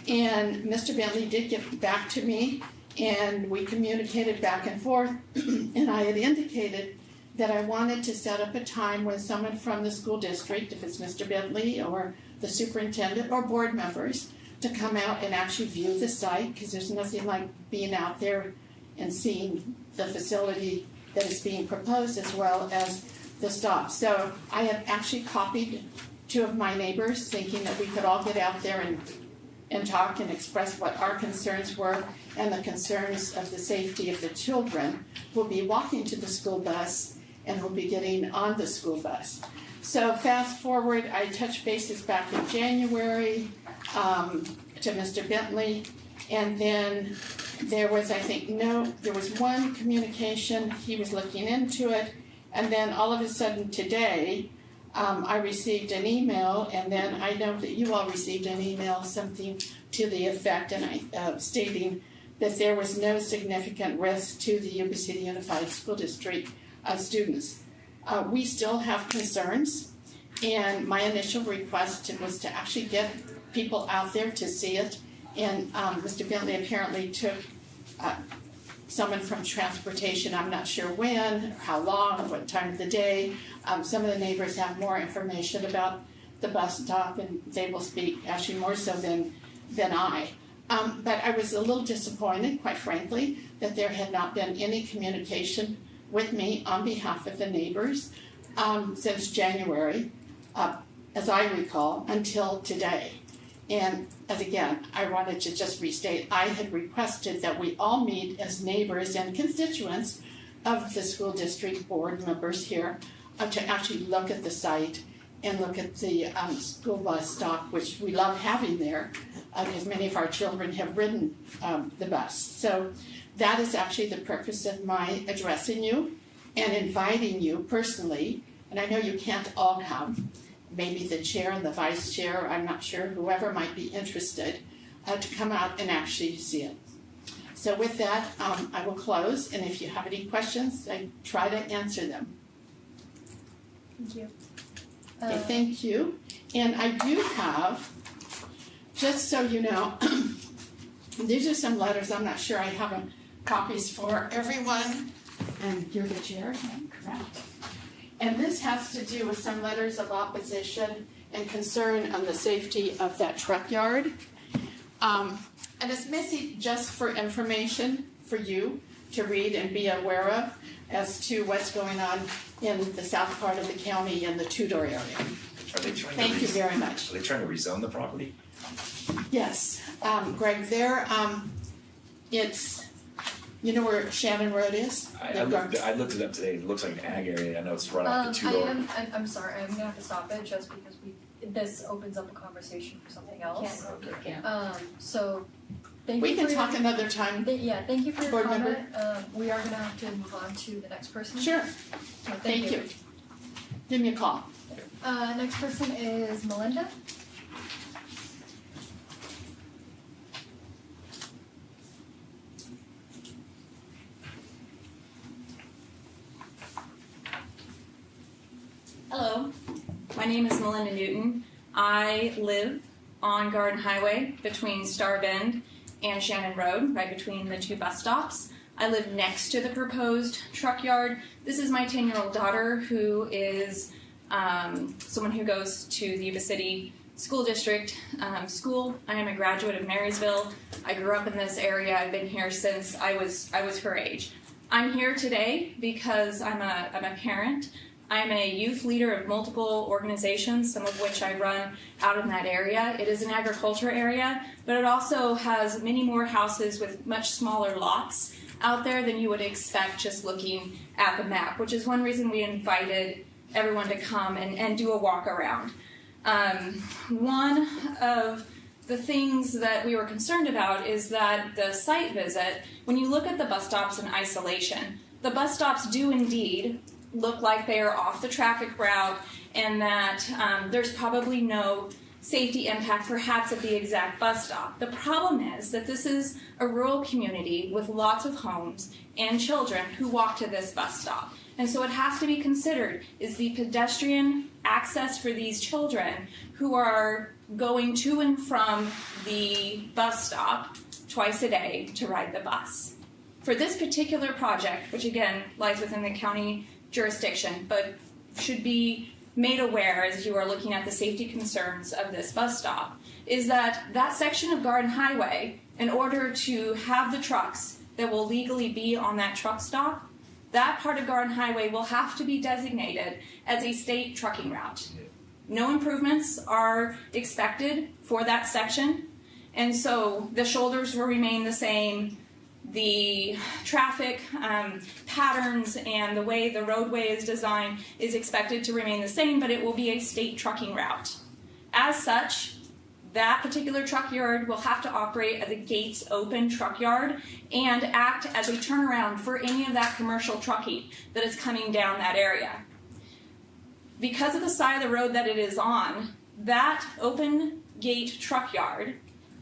and Mr. Bentley did get back to me, and we communicated back and forth, and I had indicated that I wanted to set up a time with someone from the school district, if it's Mr. Bentley or the superintendent or board members, to come out and actually view the site, because there's nothing like being out there and seeing the facility that is being proposed as well as the stop. So I had actually copied 2 of my neighbors, thinking that we could all get out there and talk and express what our concerns were and the concerns of the safety of the children who will be walking to the school bus and will be getting on the school bus. So fast forward, I touched bases back in January to Mr. Bentley, and then there was, there was one communication, he was looking into it, and then all of a sudden today, I received an email, and then I know that you all received an email, something to the effect, and stating that there was no significant risk to the Yuba City Unified School District students. We still have concerns, and my initial request was to actually get people out there to see it, and Mr. Bentley apparently took someone from transportation, I'm not sure when, or how long, what time of the day. Some of the neighbors have more information about the bus stop, and they will speak actually more so than I. But I was a little disappointed, quite frankly, that there had not been any communication with me on behalf of the neighbors since January, as I recall, until today. And as again, I wanted to just restate, I had requested that we all meet as neighbors and constituents of the school district board members here to actually look at the site and look at the school bus stop, which we love having there because many of our children have ridden the bus. So that is actually the purpose of my addressing you and inviting you personally, and I know you can't all come, maybe the chair and the vice chair, I'm not sure, whoever might be interested, to come out and actually see it. So with that, I will close, and if you have any questions, I try to answer them. Thank you. Okay, thank you. And I do have, just so you know, These are some letters. I'm not sure I have them copies for everyone. And you're the chair, correct. And this has to do with some letters of opposition and concern on the safety of that truck yard. And it's mostly just for information for you to read and be aware of as to what's going on in the south part of the county in the Tudor area. Are they trying Thank you very much. Are they trying to rezone the property? Yes, Greg, there, it's, you know where Shannon Road is? I looked it up today. It looks like an ag area. I know it's right off the Tudor. I'm sorry, I'm gonna have to stop it just because this opens up a conversation for something else. So, thank you for We can talk another time. Thank you for your Board comment. member. We are gonna have to move on to the next person. Sure. So Thank you. Give me a call. Next person is Melinda. Hello, my name is Melinda Newton. I live on Garden Highway between Star Bend and Shannon Road, right between the two bus stops. I live next to the proposed truck yard. This is my 10-year-old daughter, who is someone who goes to the Yuba City School District school. I am a graduate of Marysville. I grew up in this area. I've been here since I was her age. I'm here today because I'm a parent. I'm a youth leader of multiple organizations, some of which I run out in that area. It is an agriculture area, but it also has many more houses with much smaller lots out there than you would expect just looking at the map, which is one reason we invited everyone to come and do a walk around. One of the things that we were concerned about is that the site visit, when you look at the bus stops in isolation, the bus stops do indeed look like they are off the traffic route and that there's probably no safety impact perhaps at the exact bus stop. The problem is that this is a rural community with lots of homes and children who walk to this bus stop. And so it has to be considered is the pedestrian access for these children who are going to and from the bus stop twice a day to ride the bus. For this particular project, which again lies within the county jurisdiction, but should be made aware as you are looking at the safety concerns of this bus stop, is that that section of Garden Highway, in order to have the trucks that will legally be on that truck stop, that part of Garden Highway will have to be designated as a state trucking route. No improvements are expected for that section, and so the shoulders will remain the same. The traffic patterns and the way the roadway is designed is expected to remain the same, but it will be a state trucking route. As such, that particular truck yard will have to operate as a gates open truck yard and act as a turnaround for any of that commercial trucking that is coming down that area. Because of the side of the road that it is on, that open gate truck yard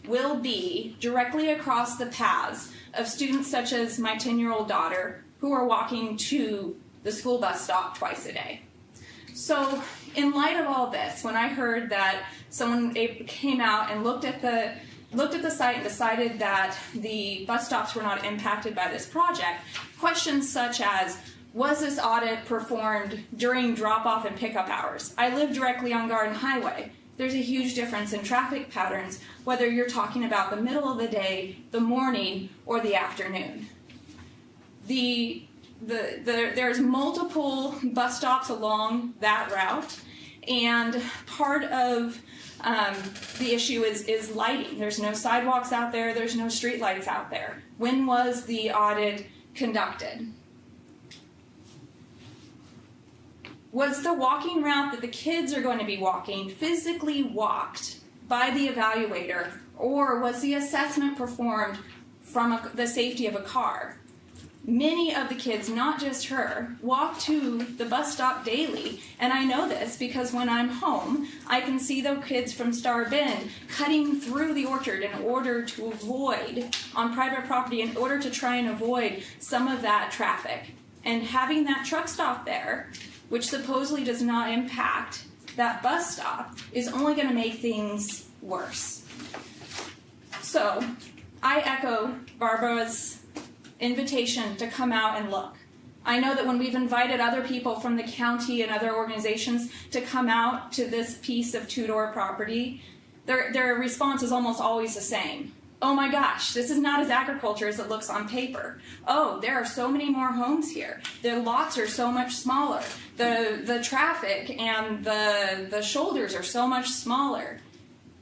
will be directly across the paths of students such as my 10-year-old daughter who are walking to the school bus stop twice a day. So in light of all this, when I heard that someone came out and looked at the site and decided that the bus stops were not impacted by this project, questions such as, was this audit performed during drop-off and pickup hours? I live directly on Garden Highway. There's a huge difference in traffic patterns, whether you're talking about the middle of the day, the morning, or the afternoon. There's multiple bus stops along that route, and part of the issue is lighting. There's no sidewalks out there, there's no street lights out there. When was the audit conducted? Was the walking route that the kids are going to be walking physically walked by the evaluator, or was the assessment performed from the safety of a car? Many of the kids, not just her, walk to the bus stop daily, and I know this because when I'm home, I can see the kids from Star Bend cutting through the orchard in order to avoid, on private property, in order to try and avoid some of that traffic. And having that truck stop there, which supposedly does not impact that bus stop, is only going to make things worse. So, I echo Barbara's invitation to come out and look. I know that when we've invited other people from the county and other organizations to come out to this piece of two-door property, their response is almost always the same. Oh my gosh, this is not as agriculture as it looks on paper. Oh, there are so many more homes here. The lots are so much smaller. The traffic and the shoulders are so much smaller.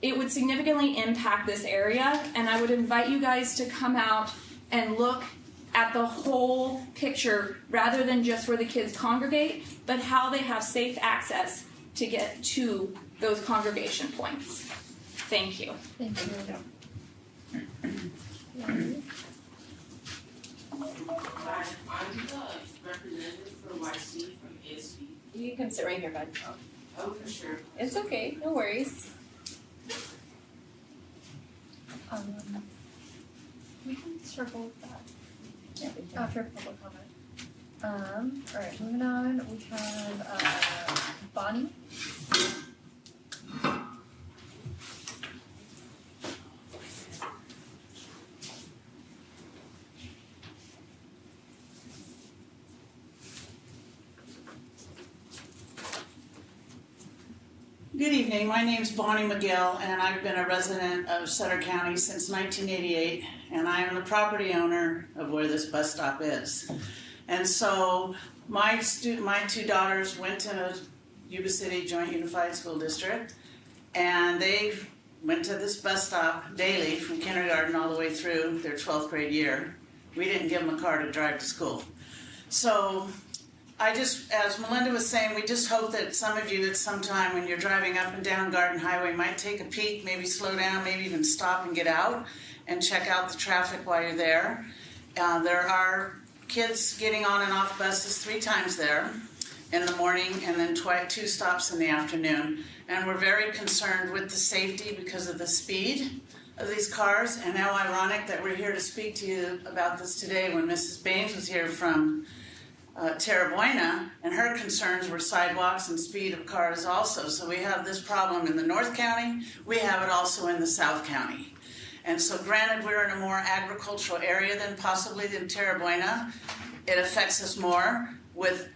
It would significantly impact this area, and I would invite you guys to come out and look at the whole picture rather than just where the kids congregate, but how they have safe access to get to those congregation points. Thank you. Thank you. Representative for YC from ASB. You can sit right here, bud. Oh, for sure. It's okay, no worries. We can circle with that. Yeah, after public comment. Alright, moving on, we have Bonnie. Good evening, my name's Bonnie McGill, and I've been a resident of Sutter County since 1988, and I am the property owner of where this bus stop is. And so my two daughters went to Yuba City Joint Unified School District, and they went to this bus stop daily from kindergarten all the way through their 12th grade year. We didn't give them a car to drive to school. So as Melinda was saying, we just hope that some of you at some time when you're driving up and down Garden Highway might take a peek, maybe slow down, maybe even stop and get out and check out the traffic while you're there. There are kids getting on and off buses 3 times there in the morning and then 2 stops in the afternoon. And we're very concerned with the safety because of the speed of these cars. And how ironic that we're here to speak to you about this today when Mrs. Baines was here from Terra Buena, and her concerns were sidewalks and speed of cars also. So we have this problem in the North County, we have it also in the South County. And so granted we're in a more agricultural area than possibly than Terra Buena, it affects us more with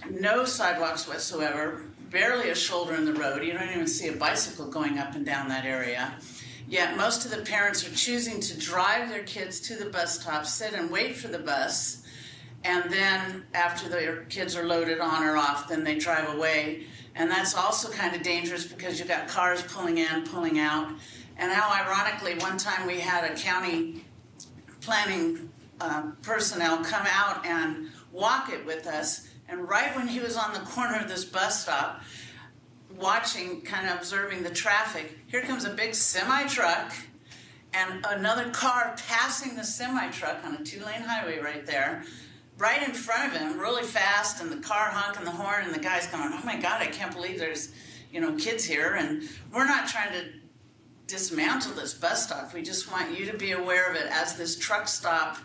no sidewalks whatsoever, barely a shoulder in the road. You don't even see a bicycle going up and down that area. Yet most of the parents are choosing to drive their kids to the bus stop, sit and wait for the bus, and then after their kids are loaded on or off, then they drive away. And that's also kind of dangerous because you've got cars pulling in, pulling out. And how ironically, one time we had a county planning personnel come out and walk it with us. And right when he was on the corner of this bus stop, watching, kind of observing the traffic, here comes a big semi-truck and another car passing the semi-truck on a 2-lane highway right there, right in front of him, really fast, and the car honking the horn, and the guy's going, oh my God, I can't believe there's, kids here. And we're not trying to dismantle this bus stop. We just want you to be aware of it as this truck stop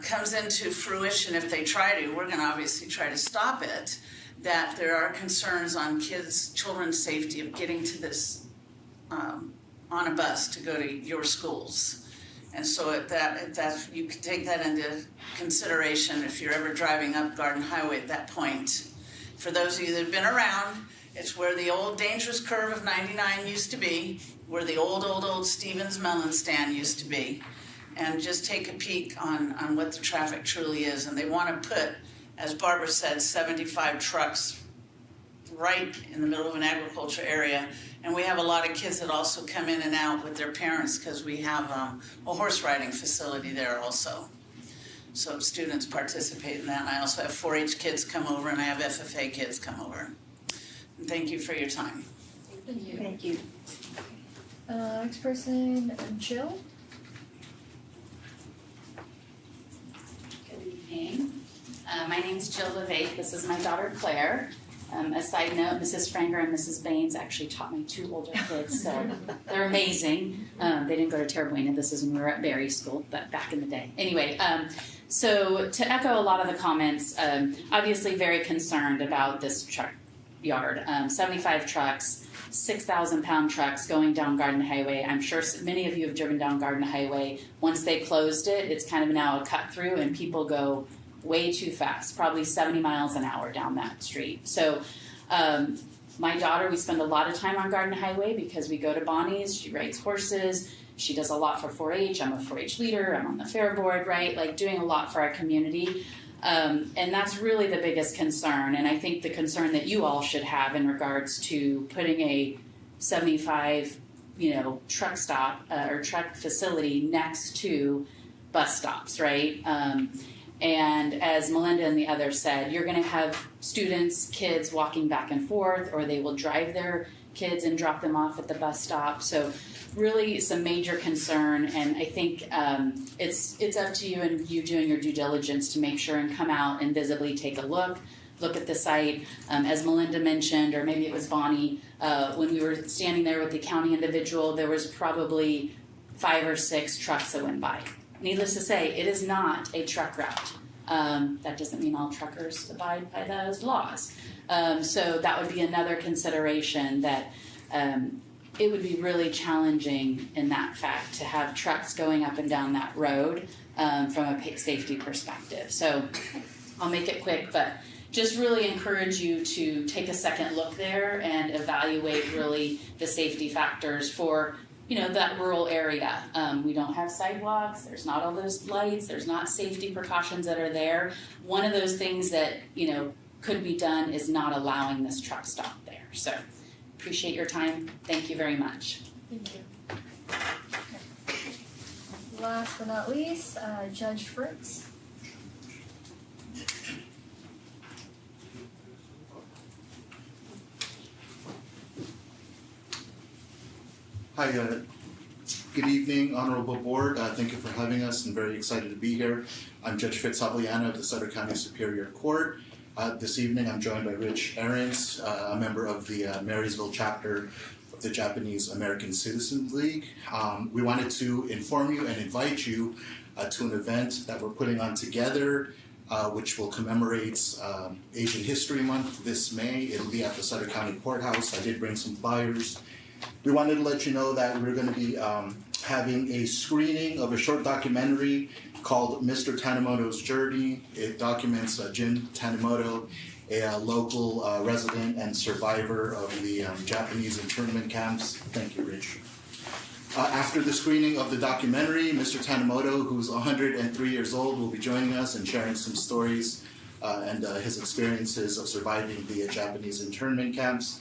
comes into fruition. If they try to, we're going to obviously try to stop it, that there are concerns on children's safety of getting to this on a bus to go to your schools. And so if you can take that into consideration if you're ever driving up Garden Highway at that point. For those of you that have been around, it's where the old dangerous curve of 99 used to be, where the old Stevens Melon stand used to be. And just take a peek on what the traffic truly is. And they want to put, as Barbara said, 75 trucks right in the middle of an agriculture area. And we have a lot of kids that also come in and out with their parents because we have a horse riding facility there also. So students participate in that. And I also have 4-H kids come over and I have FFA kids come over. And thank you for your time. Thank you. Thank you. Next person, Jill. Good evening. My name's Jill LiVe. This is my daughter Claire. A side note, Mrs. Franger and Mrs. Baines actually taught my 2 older kids, so they're amazing. They didn't go to Terra Buena. This is when we were at Berry School, but back in the day. Anyway, so to echo a lot of the comments, obviously very concerned about this truck yard. 75 trucks, 6,000-pound trucks going down Garden Highway. I'm sure many of you have driven down Garden Highway. Once they closed it, it's kind of now a cut through, and people go way too fast, probably 70 miles an hour down that street. So my daughter, we spend a lot of time on Garden Highway because we go to Bonnie's, she rides horses, she does a lot for 4-H, I'm a 4-H leader, I'm on the fair board, right? Like doing a lot for our community. And that's really the biggest concern, and I think the concern that you all should have in regards to putting a 75, truck stop or truck facility next to bus stops, right? And as Melinda and the others said, you're going to have students, kids walking back and forth, or they will drive their kids and drop them off at the bus stop. So really some major concern, and I think it's up to you and you doing your due diligence to make sure and come out and visibly take a look at the site. As Melinda mentioned, or maybe it was Bonnie, when we were standing there with the county individual, there was probably 5 or 6 trucks that went by. Needless to say, it is not a truck route. That doesn't mean all truckers abide by those laws. So that would be another consideration, that it would be really challenging in that fact to have trucks going up and down that road from a safety perspective. So I'll make it quick, but just really encourage you to take a second look there and evaluate really the safety factors for that rural area. We don't have sidewalks, there's not all those lights, there's not safety precautions that are there. One of those things that, could be done is not allowing this truck stop there. So appreciate your time. Thank you very much. Thank you. Last but not least, Judge Fritz. Hi, good evening, Honorable Board. Thank you for having us. I'm very excited to be here. I'm Judge Fitz Havliana of the Sutter County Superior Court. This evening I'm joined by Rich Ahrens, a member of the Marysville chapter of the Japanese American Citizens League. We wanted to inform you and invite you to an event that we're putting on together, which will commemorate Asian History Month this May. It'll be at the Sutter County Courthouse. I did bring some flyers. We wanted to let you know that we're going to be having a screening of a short documentary called Mr. Tanimoto's Journey. It documents Jin Tanimoto, a local resident and survivor of the Japanese internment camps. Thank you, Rich. After the screening of the documentary, Mr. Tanimoto, who's 103 years old, will be joining us and sharing some stories and his experiences of surviving the Japanese internment camps.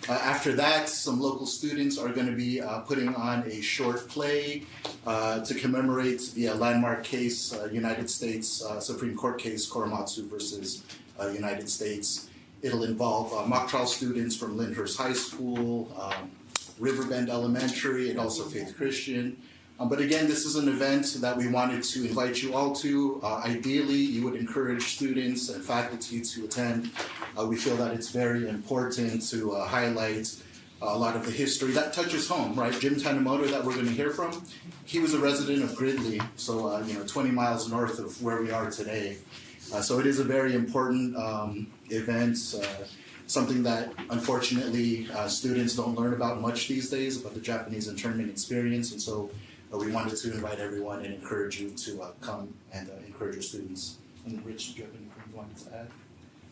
After that, some local students are going to be putting on a short play to commemorate the landmark case, United States Supreme Court case, Korematsu versus United States. It'll involve mock trial students from Lyndhurst High School, Riverbend Elementary, and also Faith Christian. But again, this is an event that we wanted to invite you all to. Ideally, you would encourage students and faculty to attend. We feel that it's very important to highlight a lot of the history that touches home, right? Jim Tanimoto, that we're going to hear from, he was a resident of Gridley, so 20 miles north of where we are today. So it is a very important event, something that unfortunately students don't learn about much these days, about the Japanese internment experience, and so we wanted to invite everyone and encourage you to come and encourage your students. And Rich, do you have anything you wanted to add?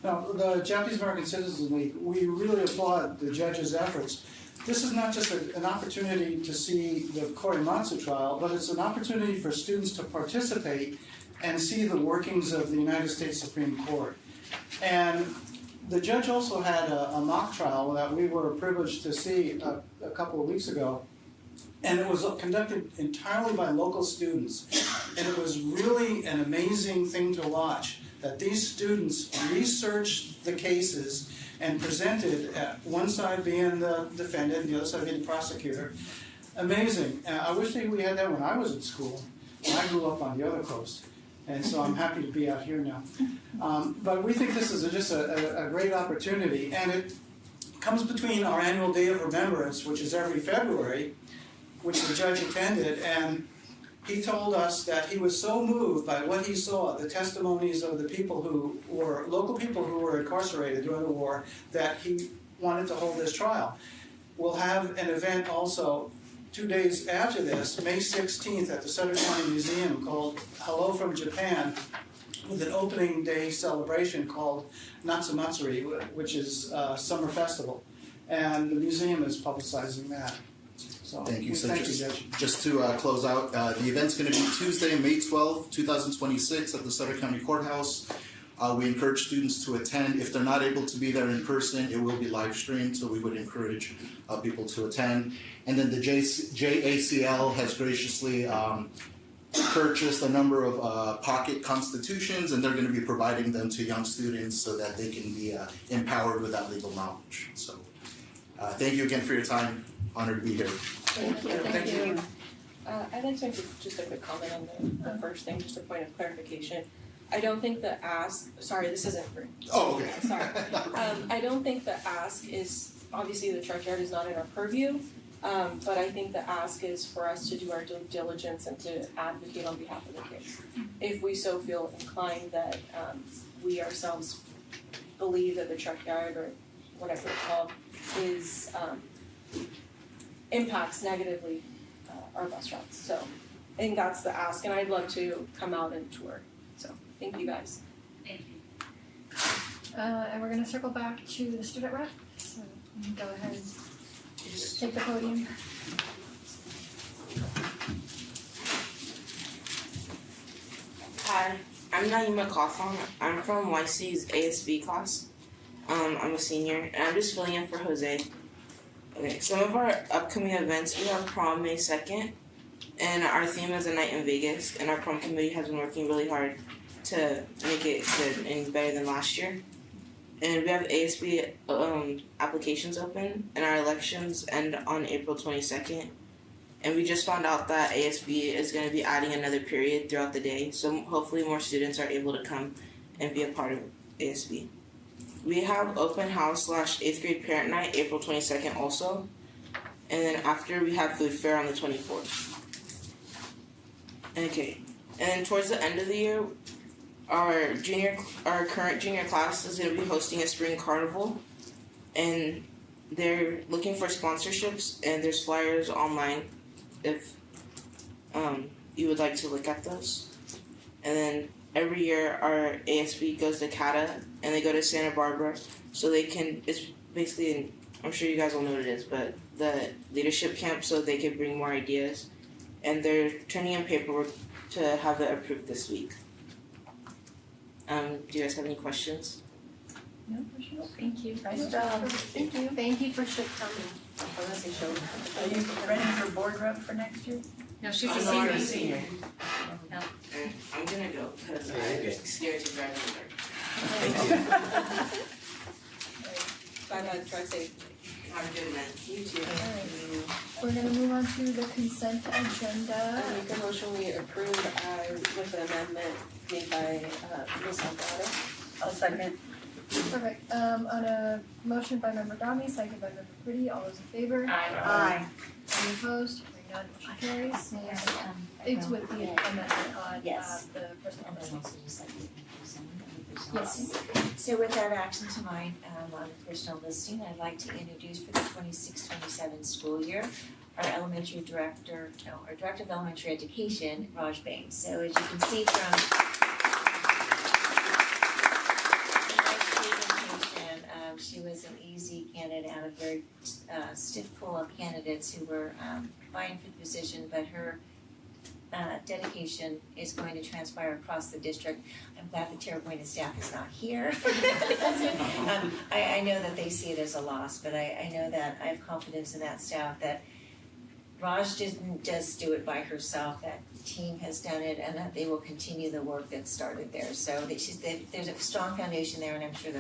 Now, the Japanese American Citizens League, we really applaud the judge's efforts. This is not just an opportunity to see the Korematsu trial, but it's an opportunity for students to participate and see the workings of the United States Supreme Court. And the judge also had a mock trial that we were privileged to see a couple of weeks ago. And it was conducted entirely by local students. And it was really an amazing thing to watch, that these students researched the cases and presented, one side being the defendant, the other side being the prosecutor. Amazing. I wish we had that when I was in school. I grew up on the other coast. And so I'm happy to be out here now. But we think this is just a great opportunity. And it comes between our annual Day of Remembrance, which is every February, which the judge attended, and he told us that he was so moved by what he saw, the testimonies of the people who were, local people who were incarcerated during the war, that he wanted to hold this trial. We'll have an event also 2 days after this, May 16th, at the Sutter County Museum called Hello from Japan, with an opening day celebration called Natsumatsuri, which is Summer Festival. And the museum is publicizing that. So Thank you. we So thank you, Judge. just to close out, the event's going to be Tuesday, May 12, 2026 at the Sutter County Courthouse. We encourage students to attend. If they're not able to be there in person, it will be live streamed, so we would encourage people to attend. And then the JACL has graciously purchased a number of pocket constitutions, and they're going to be providing them to young students so that they can be empowered with that legal knowledge. So thank you again for your time. Honored to be here. Thank you. Thank you. I'd like to make just a quick comment on the first thing, just a point of clarification. I don't think the ask, sorry, this isn't for. Oh, okay. Sorry. I don't think the ask is, obviously the Truckyard is not in our purview, but I think the ask is for us to do our due diligence and to advocate on behalf of the kids. If we so feel inclined that we ourselves believe that the Truckyard, or whatever it's called, is impacts negatively our bus routes. So I think that's the ask, and I'd love to come out and tour. So thank you guys. Thank you. And we're gonna circle back to the student rep. So you can go ahead and take the podium. Hi, I'm Naima Kawthon. I'm from YC's ASB class. I'm a senior, and I'm just filling in for Jose. Okay, some of our upcoming events, we have prom May 2nd, and our theme is a night in Vegas, and our prom committee has been working really hard to make it good and better than last year. And we have ASB applications open, and our elections end on April 22nd. And we just found out that ASB is going to be adding another period throughout the day, so hopefully more students are able to come and be a part of ASB. We have open house / 8th grade parent night April 22nd also. And then after we have food fair on the 24th. Okay. And towards the end of the year, our current junior class is going to be hosting a spring carnival. And they're looking for sponsorships, and there's flyers online if you would like to look at those. And then every year our ASB goes to CATA, and they go to Santa Barbara, so they can, it's basically, I'm sure you guys all know what it is, but the leadership camp, so they can bring more ideas. And they're turning in paperwork to have it approved this week. Do you guys have any questions? No, thank you. Nice job. Thank you. Thank you for coming. Are you ready for board rep for next year? No, she's I'm a a senior. No. And I'm gonna go because I'm scared to drive in there. Bye bye, drive safe. Have a good night. You too. We're gonna move on to the consent agenda. I make a motion we approve with an amendment made by Ms. Alvarado. I'll second. Perfect. On a motion by member Dami, second by member Pretty, all those in favor? Aye. Any opposed? Hearing none, motion carries. It's with the amendment on Yes. the personal business. Yes. So with that action to mind on the personal listing, I'd like to introduce for the 26-27 school year our director of elementary education, Raj Bain. So as you can see from she was an easy candidate out of a very stiff pool of candidates who were vying for the position, but her dedication is going to transpire across the district. I'm glad the Terra Buena staff is not here. I know that they see it as a loss, but I know that I have confidence in that staff that Raj didn't just do it by herself, that team has done it, and that they will continue the work that started there. So there's a strong foundation there, and I'm sure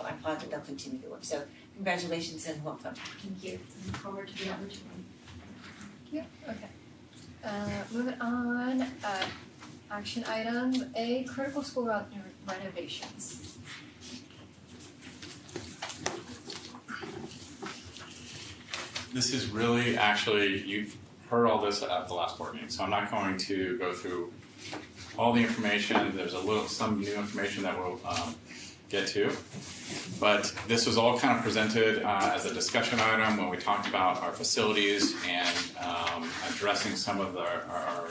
I'm positive they'll continue the work. So congratulations and welcome. Thank you. Look forward to the opportunity. Thank you. Okay. Moving on, action item A, critical school route renovations. This is really, actually, you've heard all this at the last board meeting, so I'm not going to go through all the information. There's some new information that will get to. But this was all kind of presented as a discussion item when we talked about our facilities and addressing some of our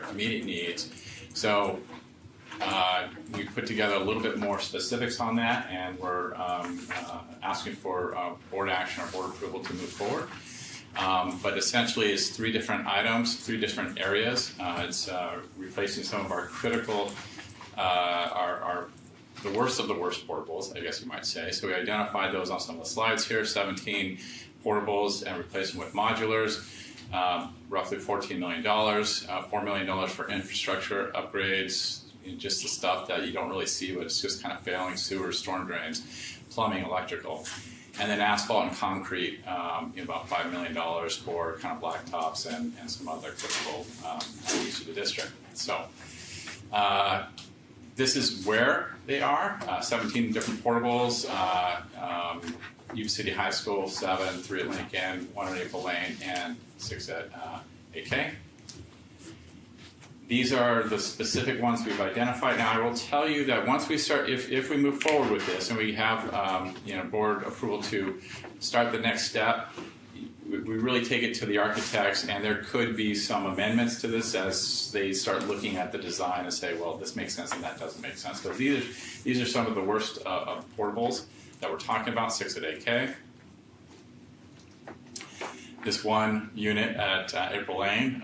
immediate needs. So we put together a little bit more specifics on that, and we're asking for board action or board approval to move forward. But essentially it's 3 different items, 3 different areas. It's replacing some of our critical, the worst of the worst portables, I guess you might say. So we identified those on some of the slides here, 17 portables, and replace them with modulars. Roughly $14 million, $4 million for infrastructure upgrades, just the stuff that you don't really see, but it's just kind of failing sewers, storm drains, plumbing, electrical. And then asphalt and concrete, about $5 million for kind of blacktops and some other critical use of the district. So this is where they are, 17 different portables, Yuba City High School, 7, 3 at Lincoln, 1 at April Lane, and 6 at AK. These are the specific ones we've identified. Now, I will tell you that once we start, if we move forward with this and we have board approval to start the next step, we really take it to the architects, and there could be some amendments to this as they start looking at the design and say, well, this makes sense and that doesn't make sense. But these are some of the worst portables that we're talking about, 6 at AK. This one unit at April Lane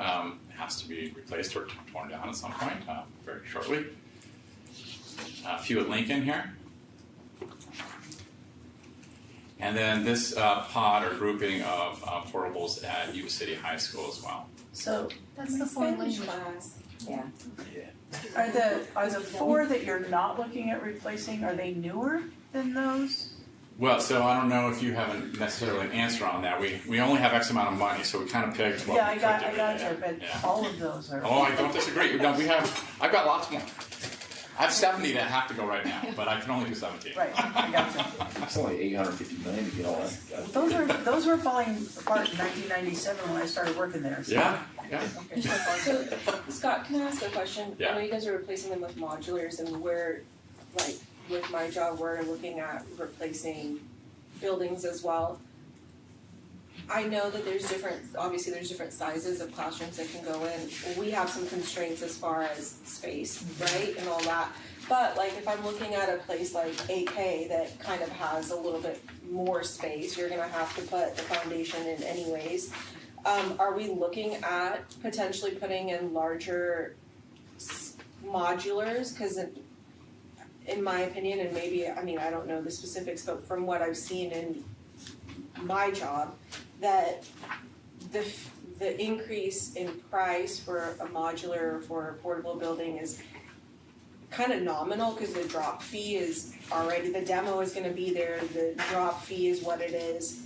has to be replaced or torn down at some point, very shortly. A few at Lincoln here. And then this pod or grouping of portables at Yuba City High School as well. So that's the foreign language class. Yeah. Are the 4 that you're not looking at replacing, are they newer than those? Well, so I don't know if you have necessarily an answer on that. We only have X amount of money, so we kind of picked what we could do. I got you, but all of those are. Oh, I don't disagree. No, I've got lots more. I have 70 that have to go right now, but I can only do 17. Right, I got you. It's only $850 million to get all that. Those were falling apart in 1997 when I started working there. So. Yeah. Okay. So, Scott, can I ask a question? Yeah. I know you guys are replacing them with modulars, and we're, like, with my job, we're looking at replacing buildings as well. I know that there's different sizes of classrooms that can go in. We have some constraints as far as space, right, and all that. But like if I'm looking at a place like AK that kind of has a little bit more space, you're gonna have to put the foundation in anyways. Are we looking at potentially putting in larger modulars? Because in my opinion, and maybe, I mean, I don't know the specifics, but from what I've seen in my job, that the increase in price for a modular or for a portable building is kind of nominal because the drop fee is already, the demo is going to be there, the drop fee is what it is.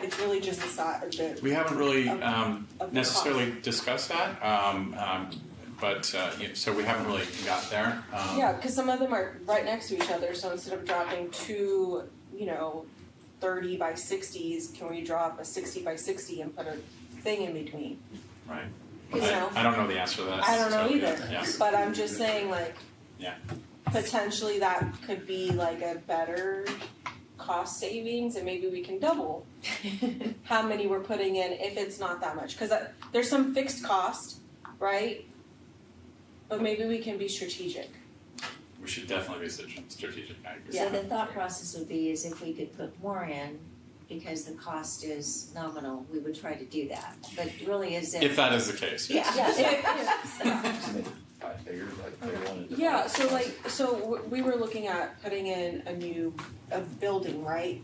It's really just the size. We haven't really necessarily discussed that, but so we haven't really got there. Yeah, because some of them are right next to each other, so instead of dropping 2, 30 by 60s, can we drop a 60 by 60 and put a thing in between? Right. I don't know the answer to that. I don't know either. Yeah. But I'm just saying, like, yeah. Potentially that could be like a better cost savings, and maybe we can double how many we're putting in if it's not that much. Because there's some fixed cost, right? But maybe we can be strategic. We should definitely be strategic. I agree. So the thought process would be is if we could put more in, because the cost is nominal, we would try to do that. But really is it... If that is the case, yes. Yeah, so we were looking at putting in a building, right?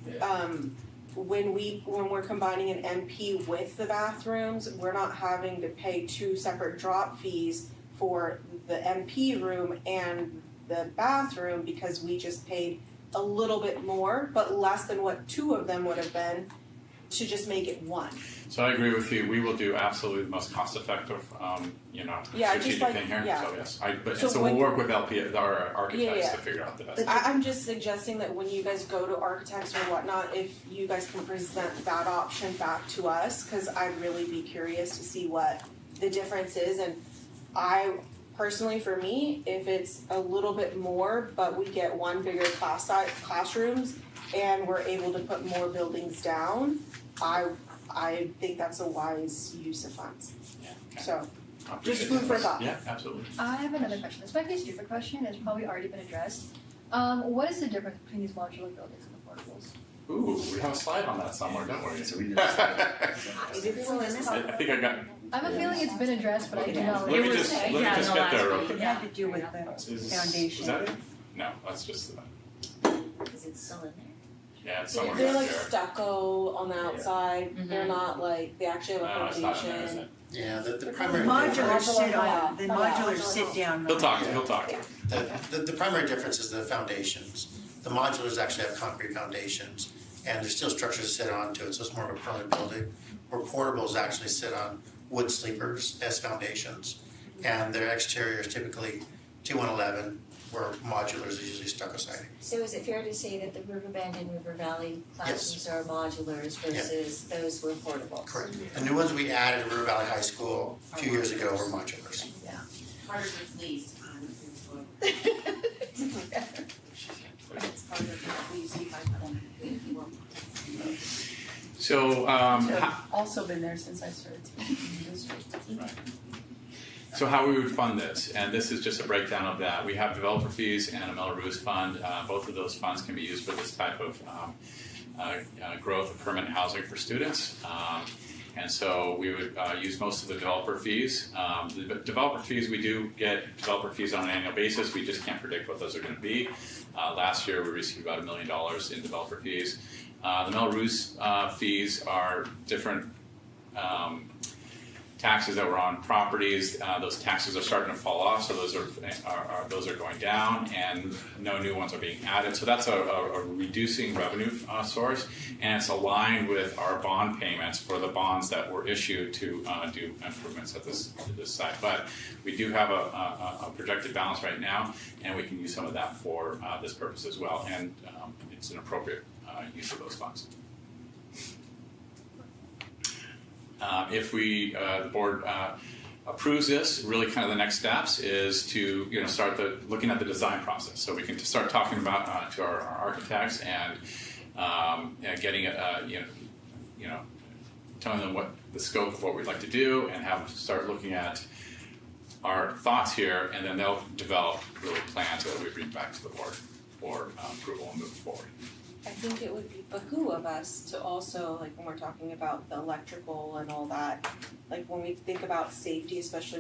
When we're combining an MP with the bathrooms, we're not having to pay 2 separate drop fees for the MP room and the bathroom because we just paid a little bit more, but less than what 2 of them would have been to just make it 1. So I agree with you. We will do absolutely the most cost-effective, strategic thing here. Yeah. So yes, so we'll work with our architects to figure out the best. I'm just suggesting that when you guys go to architects or whatnot, if you guys can present that option back to us, because I'd really be curious to see what the difference is, and I personally for me, if it's a little bit more, but we get one bigger classrooms and we're able to put more buildings down, I think that's a wise use of funds. Yeah, okay. So, Appreciate just food for that. thought. Yeah, absolutely. I have another question. This might be a stupid question. It's probably already been addressed. What is the difference between these modular buildings and the portables? Ooh, we have a slide on that somewhere, don't we? Is it I think I got. I have a feeling it's been addressed, but I do not Let me just get there real It quick. had to do with the foundation. Is that it? No, that's just. Is it still in there? Yeah, it's somewhere They're back like there. stucco on the outside. They're not like, they actually have a No, it's not in there, is foundation. it? Yeah, the The primary modulars sit Yeah. on, the modulars sit down. He'll talk. He'll talk. the primary difference is the foundations. The modulars actually have concrete foundations, and there's still structures to sit on to it, so it's more of a permanent building. Where portables actually sit on wood sleepers as foundations, and their exterior is typically 2-1-11, where modulars is usually stucco siding. So is it fair to say that the Riverbend and River Valley classrooms are modulars versus those were portable? Correct. The new ones we added at River Valley High School a few years ago were modulars. Yeah. Harder to fleece. So, I've also been there since I started teaching in the district. Right. So how we would fund this, and this is just a breakdown of that. We have developer fees and a Melrose fund. Both of those funds can be used for this type of growth of permanent housing for students. And so we would use most of the developer fees. The developer fees, we do get developer fees on an annual basis. We just can't predict what those are going to be. Last year we received about $1 million in developer fees. The Melrose fees are different taxes that were on properties. Those taxes are starting to fall off, so those are going down, and no new ones are being added. So that's a reducing revenue source, and it's aligned with our bond payments for the bonds that were issued to do improvements at this site. But we do have a projected balance right now, and we can use some of that for this purpose as well, and it's an appropriate use of those funds. If the board approves this, really kind of the next steps is to start looking at the design process. So we can start talking about to our architects and getting telling them what the scope of what we'd like to do, and start looking at our thoughts here, and then they'll develop really plans that we bring back to the board for approval and moving forward. I think it would be behoove of us to also, like when we're talking about the electrical and all that, like when we think about safety, especially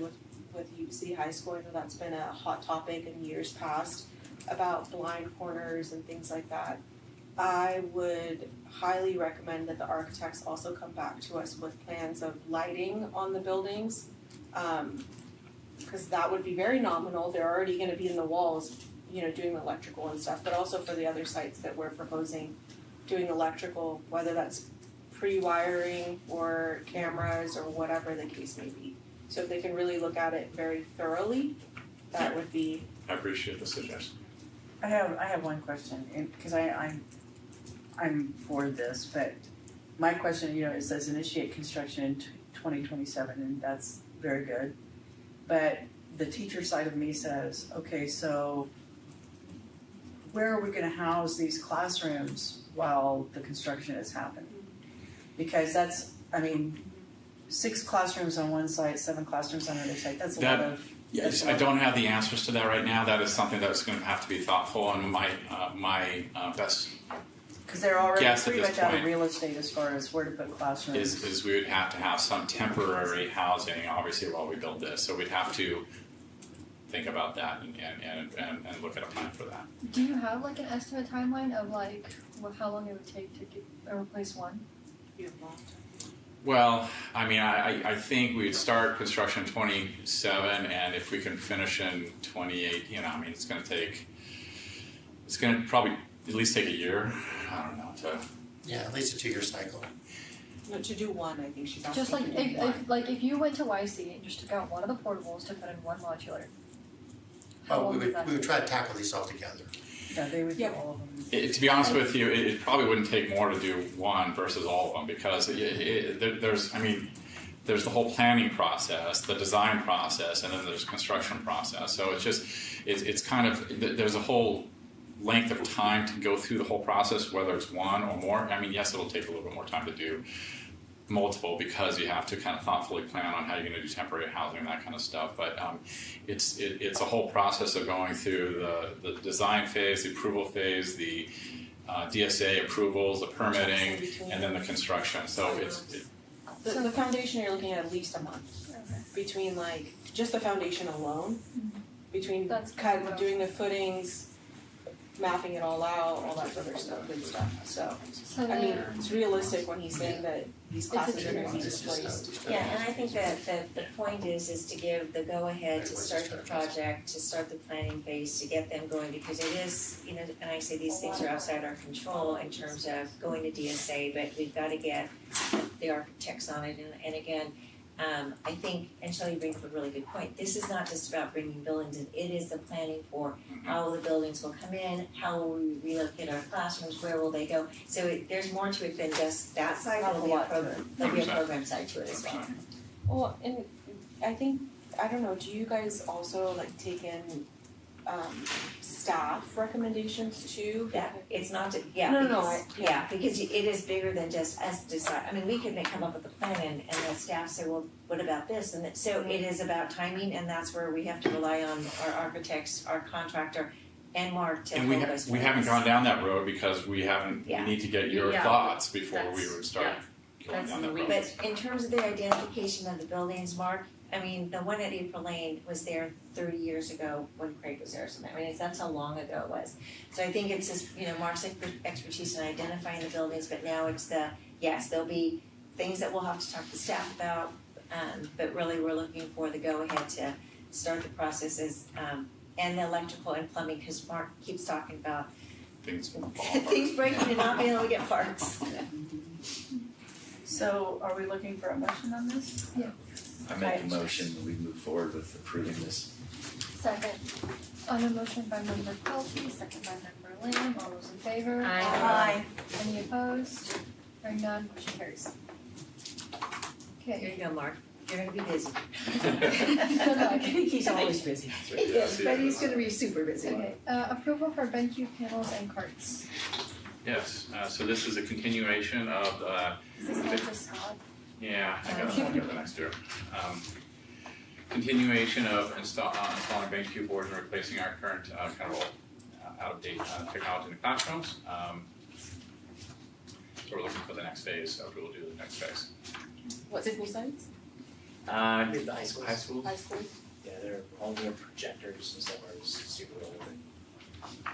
with UC High School, I know that's been a hot topic in years past about blind corners and things like that. I would highly recommend that the architects also come back to us with plans of lighting on the buildings, because that would be very nominal. They're already going to be in the walls, doing the electrical and stuff, but also for the other sites that we're proposing doing electrical, whether that's pre-wiring or cameras or whatever the case may be. So if they can really look at it very thoroughly, that would be. I appreciate the suggestion. I have one question, because I'm for this, but my question, it says initiate construction in 2027, and that's very good. But the teacher side of me says, okay, so where are we going to house these classrooms while the construction is happening? Because 6 classrooms on one site, 7 classrooms on the other site, that's a lot of... Yes, I don't have the answers to that right now. That is something that's going to have to be thoughtful, and my best because they're already guess pretty at this much out of point real estate as far as where to put classrooms. is we would have to have some temporary housing, obviously, while we build this. So we'd have to think about that and look at a plan for that. Do you have like an estimate timeline of how long it would take to replace one? Well, I think we'd start construction in 27, and if we can finish in 28, it's going to probably at least take a year. I don't know. Yeah, at least a 2-year cycle. No, to do one, I think she's asking. Just if you went to YC and just took out one of the portables to put in one modular. We would try to tackle these all together. Yeah, they would do all of them. To be honest with you, it probably wouldn't take more to do one versus all of them, because there's there's the whole planning process, the design process, and then there's construction process. So it's kind of, there's a whole length of time to go through the whole process, whether it's one or more. I mean, yes, it'll take a little bit more time to do multiple because you have to kind of thoughtfully plan on how you're going to do temporary housing and that kind of stuff. But it's a whole process of going through the design phase, the approval phase, the DSA approvals, the permitting, and then the construction. So The foundation, you're looking at least a month between like just the foundation alone, between kind of doing the footings, mapping it all out, all that other stuff, good stuff. So I mean, it's realistic when he's saying that these classes are going to be displaced. Yeah, and I think that the point is to give the go-ahead to start the project, to start the planning phase, to get them going, because it is, you know, and I say these things are outside our control in terms of going to DSA, but we've got to get the architects on it, and again, I think, and Shelley brings up a really good point, this is not just about bringing buildings in, it is the planning for how the buildings will come in, how will we relocate our classrooms, where will they go, so there's more to it than just that side, there'll be a program side to it as well. Well, and I think, I don't know, do you guys also like take in staff recommendations too? Yeah, it's not to, yeah, because it is bigger than just us decide, I mean, we could come up with a plan and the staff say, well, what about this? And so it is about timing, and that's where we have to rely on our architects, our contractor, and Mark to help us. We haven't gone down that road because we haven't, we need to get your thoughts before we would start going down that road. But in terms of the identification of the buildings, Mark, I mean, the one at April Lane was there 30 years ago when Craig was there, so I mean, that's how long ago it was. So I think it's just, you know, Mark's expertise in identifying the buildings, but now it's yes, there'll be things that we'll have to talk to staff about, but really we're looking for the go-ahead to start the processes, and the electrical and plumbing, because Mark keeps talking about things breaking and not being able to get parts. So are we looking for a motion on this? Yeah. I make a motion that we move forward with approving this. Second. On a motion by member Kelsey, second by member Lamb, all those in favor? Aye. Any opposed? Hearing none, motion carries. Here Okay. you go, Mark. You're gonna be busy. Good luck. I think he's always busy. He is, but he's gonna be super busy. Okay, approval for BenQ panels and carts. Yes, so this is a continuation of Is this not just odd? yeah, I got the next year. Continuation of installing BenQ boards and replacing our current kind of out-of-date technology in the classrooms. So we're looking for the next phase, so we'll do the next phase. What school sites? The high schools. High schools? Yeah, they're all their projectors and stuff are super old.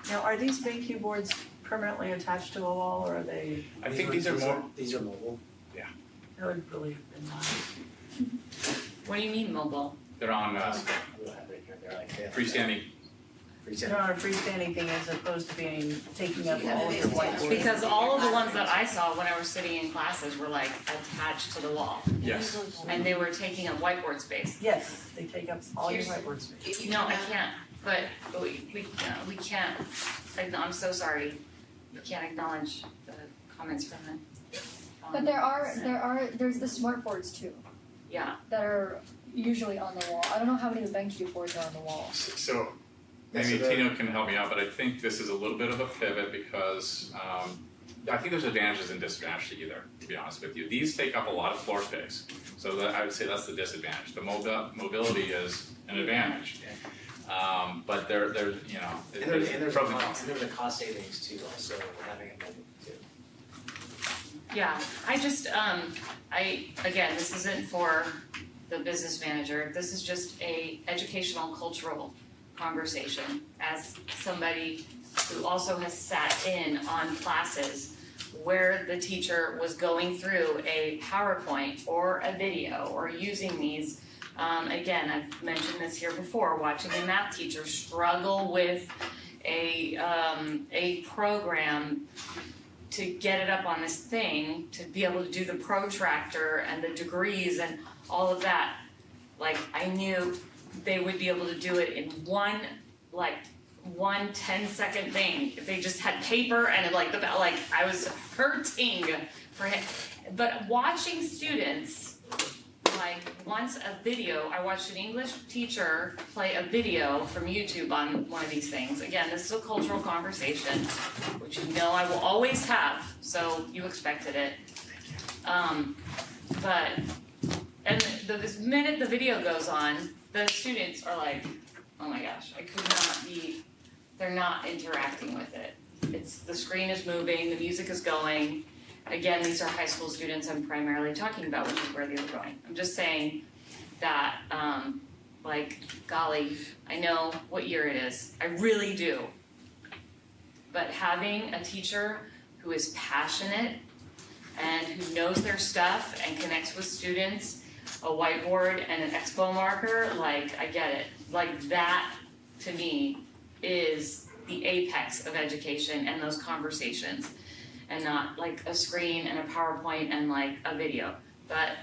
Now, are these BenQ boards permanently attached to a wall, or are they? I think these are more. These are mobile. Yeah. That would really have been nice. What do you mean mobile? They're on They're like freestanding. They're on a freestanding thing as opposed to taking up all of your whiteboards. Because all of the ones that I saw when I was sitting in classes were like attached to the wall. Yes. And they were taking up whiteboard space. Yes, they take up all your whiteboard space. No, I can't, but we can't, I'm so sorry. We can't acknowledge the comments from the. But there's the smart boards too. Yeah. That are usually on the wall. I don't know how many of the BenQ boards are on the wall. So maybe Tino can help me out, but I think this is a little bit of a pivot because I think there's advantages and disadvantages to either, to be honest with you. These take up a lot of floor space, so I would say that's the disadvantage. The mobility is an advantage. But there's you know, there's pros and cons. And there's a cost savings too, also having it mobile too. Yeah, I just, again, this isn't for the business manager, this is just a educational, cultural conversation as somebody who also has sat in on classes where the teacher was going through a PowerPoint or a video or using these. Again, I've mentioned this here before, watching a math teacher struggle with a program to get it up on this thing, to be able to do the protractor and the degrees and all of that. Like, I knew they would be able to do it in one 10-second thing. If they just had paper and I was hurting for him. But watching students like once a video, I watched an English teacher play a video from YouTube on one of these things. Again, this is a cultural conversation, which you know I will always have, so you expected it. This minute the video goes on, the students are like, oh my gosh, they're not interacting with it. The screen is moving, the music is going. Again, these are high school students I'm primarily talking about, which is where they were going. I'm just saying that, golly, I know what year it is. I really do. But having a teacher who is passionate and who knows their stuff and connects with students, a whiteboard and an expo marker, I get it. That, to me, is the apex of education and those conversations. And not a screen and a PowerPoint and a video. But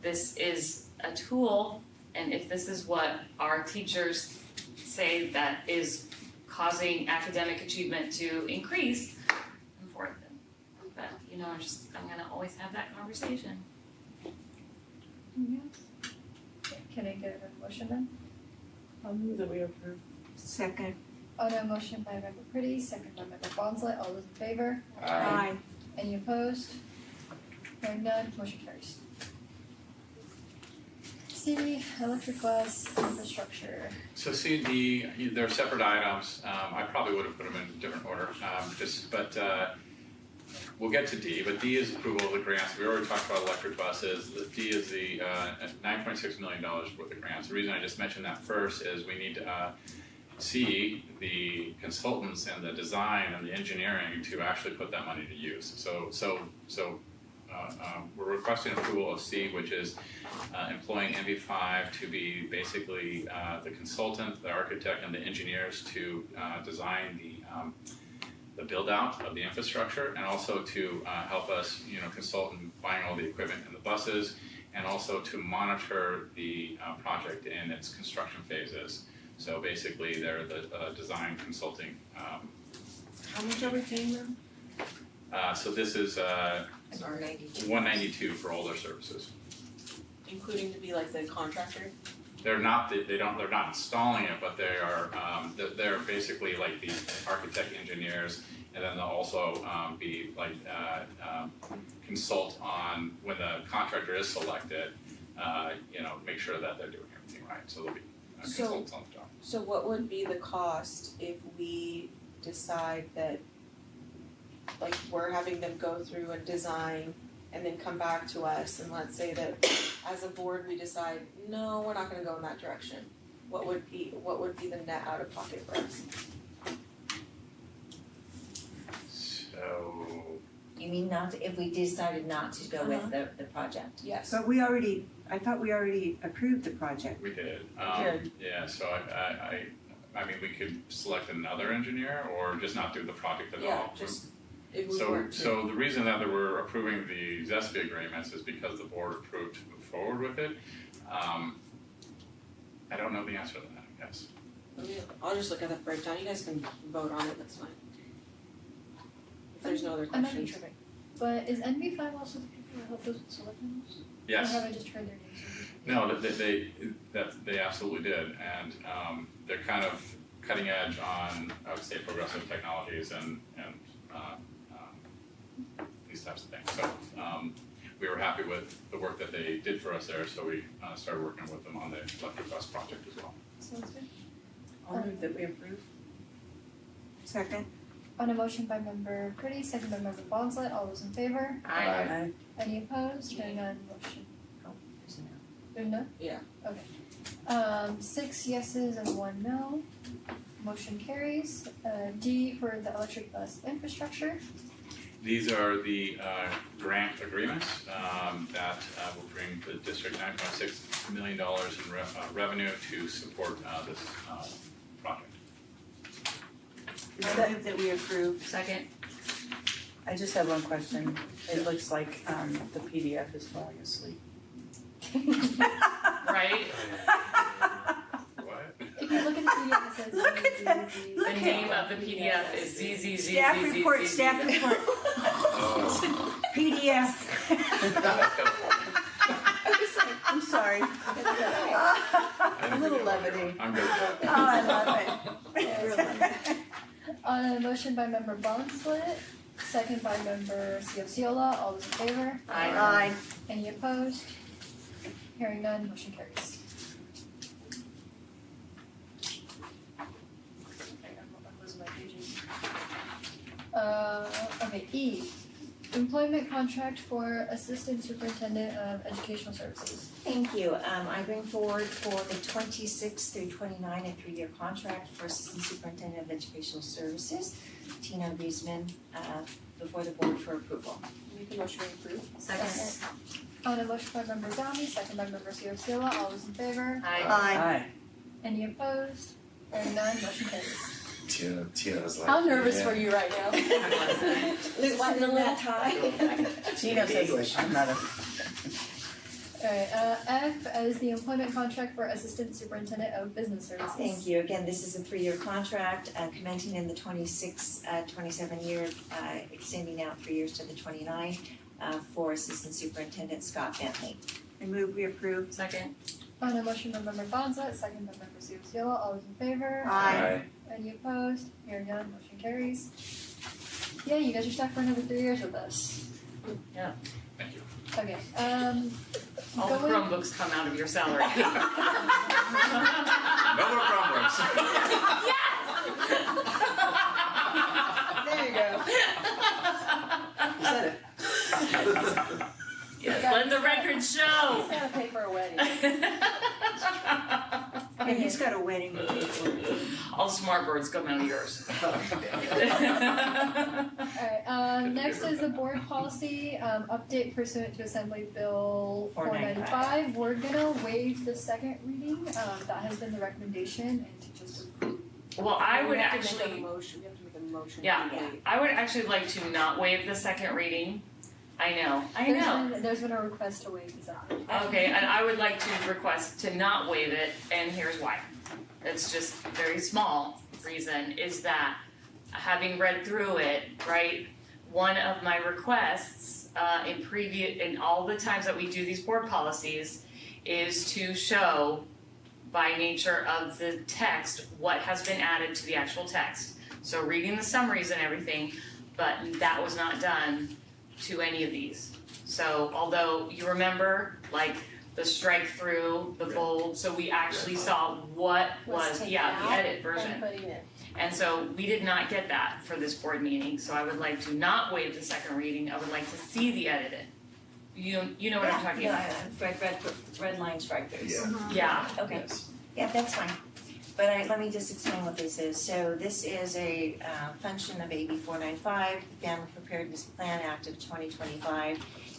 this is a tool, and if this is what our teachers say that is causing academic achievement to increase, I'm for it then. But I'm gonna always have that conversation. Can I get a motion then? I'll move that we approve. Second. On a motion by Member Pretty, second by Member Bonsley, all those in favor? Aye. Any opposed? Hearing none, motion carries. C, electric bus infrastructure. So C and D, they're separate items. I probably would have put them in a different order, we'll get to D, but D is approval of the grants. We already talked about electric buses. The D is the $9.6 million worth of grants. The reason I just mentioned that first is we need to see the consultants and the design and the engineering to actually put that money to use. So we're requesting approval of C, which is employing MV5 to be basically the consultant, the architect, and the engineers to design the build out of the infrastructure, and also to help us, consult in buying all the equipment and the buses, and also to monitor the project in its construction phases. So basically, they're the design consulting. How much are we paying them? So this is $192 for all their services. Including to be the contractor? They're not. They're not installing it, but they are. They're basically the architect engineers, and then they'll also be consult on when the contractor is selected. Make sure that they're doing everything right. So they'll be consultants on the job. So what would be the cost if we decide that we're having them go through a design and then come back to us, and let's say that as a board we decide, no, we're not gonna go in that direction. What would be the net out of pocket for us? So You mean if we decided not to go with the project? Yes. But I thought we already approved the project. we did. Good. Yeah. So I mean, we could select another engineer or just not do the project at all. Just if we were to. So the reason that we're approving the ZESB agreements is because the board approved to move forward with it. I don't know the answer to that, I guess. I'll just look at that breakdown. You guys can vote on it, that's fine. If there's no other questions. I might be tripping, but is NV5 also the people who helped us with solar panels? Yes. Or have I just heard their names? No, they absolutely did, and they're kind of cutting edge on, I would say, progressive technologies and these types of things. So we were happy with the work that they did for us there, so we started working with them on the electric bus project as well. Sounds good. I'll move that we approve. Second. On a motion by Member Pretty, second by Member Bonsley, all those in favor? Aye. Any opposed? Hearing none, motion. There's a no. There's none? Yeah. Okay. 6 yeses and 1 no. Motion carries. D for the electric bus infrastructure. These are the grant agreements that will bring the district $9.6 million in revenue to support this project. I move that we approve. Second. I just have one question. It looks like the PDF is falling asleep. Right? If you look at the PDF, it says Look at that. The name of the PDF is ZZZ. Staff report, staff report. PDF. I'm sorry. levity. I'm good. Oh, I love it. On a motion by member Barnslett, second by member Ciociola, all those in favor? Aye. Any opposed? Hearing none, motion carries. I'm losing my pages. Okay, E, employment contract for Assistant Superintendent of Educational Services. Thank you. I bring forward for the 26 through 29 a 3-year contract for Assistant Superintendent of Educational Services, Tina Griezmann, before the board for approval. Make a motion to approve. Second. On a motion by member Downey, second by member Ciociola, all those in favor? Aye. Any opposed? Hearing none, motion carries. Tina was like. How nervous yeah. were you right now? Sweating a little tie. Tina says, I'm not a. Alright, F is the employment contract for Assistant Superintendent of Business Services. Thank you. Again, this is a 3-year contract, commencing in the 27 year, extending out 3 years to the 29, for Assistant Superintendent Scott Bentley. I move we approve. Second. On a motion by member Bonzett, second by member Ciociola, all those in favor? Aye. Any opposed? Hearing none, motion carries. Yeah, you guys are stuck for another 3 years with us. Yeah. Thank you. Okay, All the going- Chromebooks come out of your salary. No more Chromebooks. There you go. You said it. Yes, let the record show. He's gotta pay for a wedding. And he's got a wedding. All smart birds come out of yours. Alright, next is the board policy, update pursuant to Assembly Bill 495. We're gonna waive the second reading, that has been the recommendation, and to just approve. Well, I would We have to actually, make a motion, we have to make a motion. yeah, to waive. I would actually like to not waive the second reading. I know. There's been a request to waive the second reading. Okay, and I would like to request to not waive it, and here's why. It's just a very small reason, is that having read through it, right, one of my requests in all the times that we do these board policies is to show by nature of the text what has been added to the actual text. So reading the summaries and everything, but that was not done to any of these. So although you remember, like, the strike through, the bold, so we actually saw what was, the edit version. And putting it. And so we did not get that for this board meeting, so I would like to not waive the second reading, I would like to see the edited. You know what I'm talking about? Red line strike throughs. Yeah. Okay, yeah, that's fine. But let me just explain what this is. So this is a function of AB 495, the Family Preparedness Plan Act of 2025.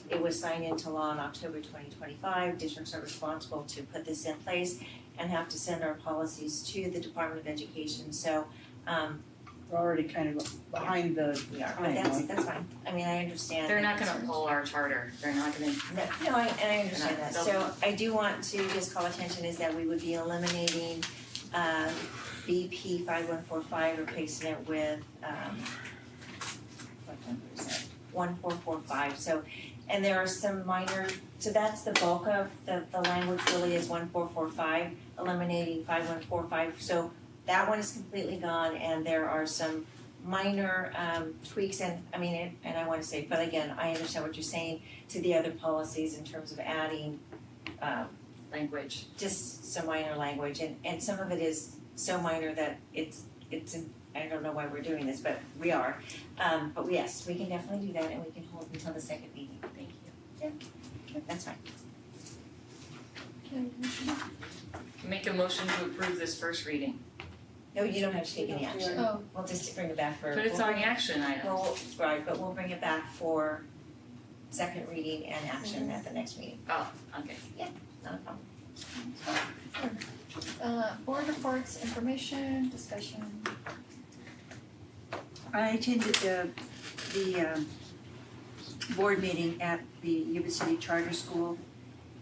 It was signed into law in October 2025. Districts are responsible to put this in place and have to send our policies to the Department of Education. So We're already kind of behind the we are, but time. that's fine. I mean, I understand. They're the not gonna concerns. pull our charter, they're not gonna. No, I understand that. They'll- So I do want to just call attention is that we would be eliminating BP 5145, replacing it with what number is that? 1445. So, and there are some minor, so that's the bulk of the language really is 1445, eliminating 5145. So that one is completely gone, and there are some minor tweaks, and I mean, and I want to say, but again, I understand what you're saying to the other policies in terms of adding language, just some minor language, and some of it is so minor that it's I don't know why we're doing this, but we are. But yes, we can definitely do that, and we can hold until the second meeting. Thank you. Yeah, that's fine. Make a motion to approve this first reading. No, you don't have to take any action. Oh. We'll just bring it back for. But it's on the action item. Well, right, but we'll bring it back for second reading and action at the next meeting. Oh, okay. Yeah, not a problem. Board reports, information, discussion. I attended the board meeting at the Yuba City Charter School,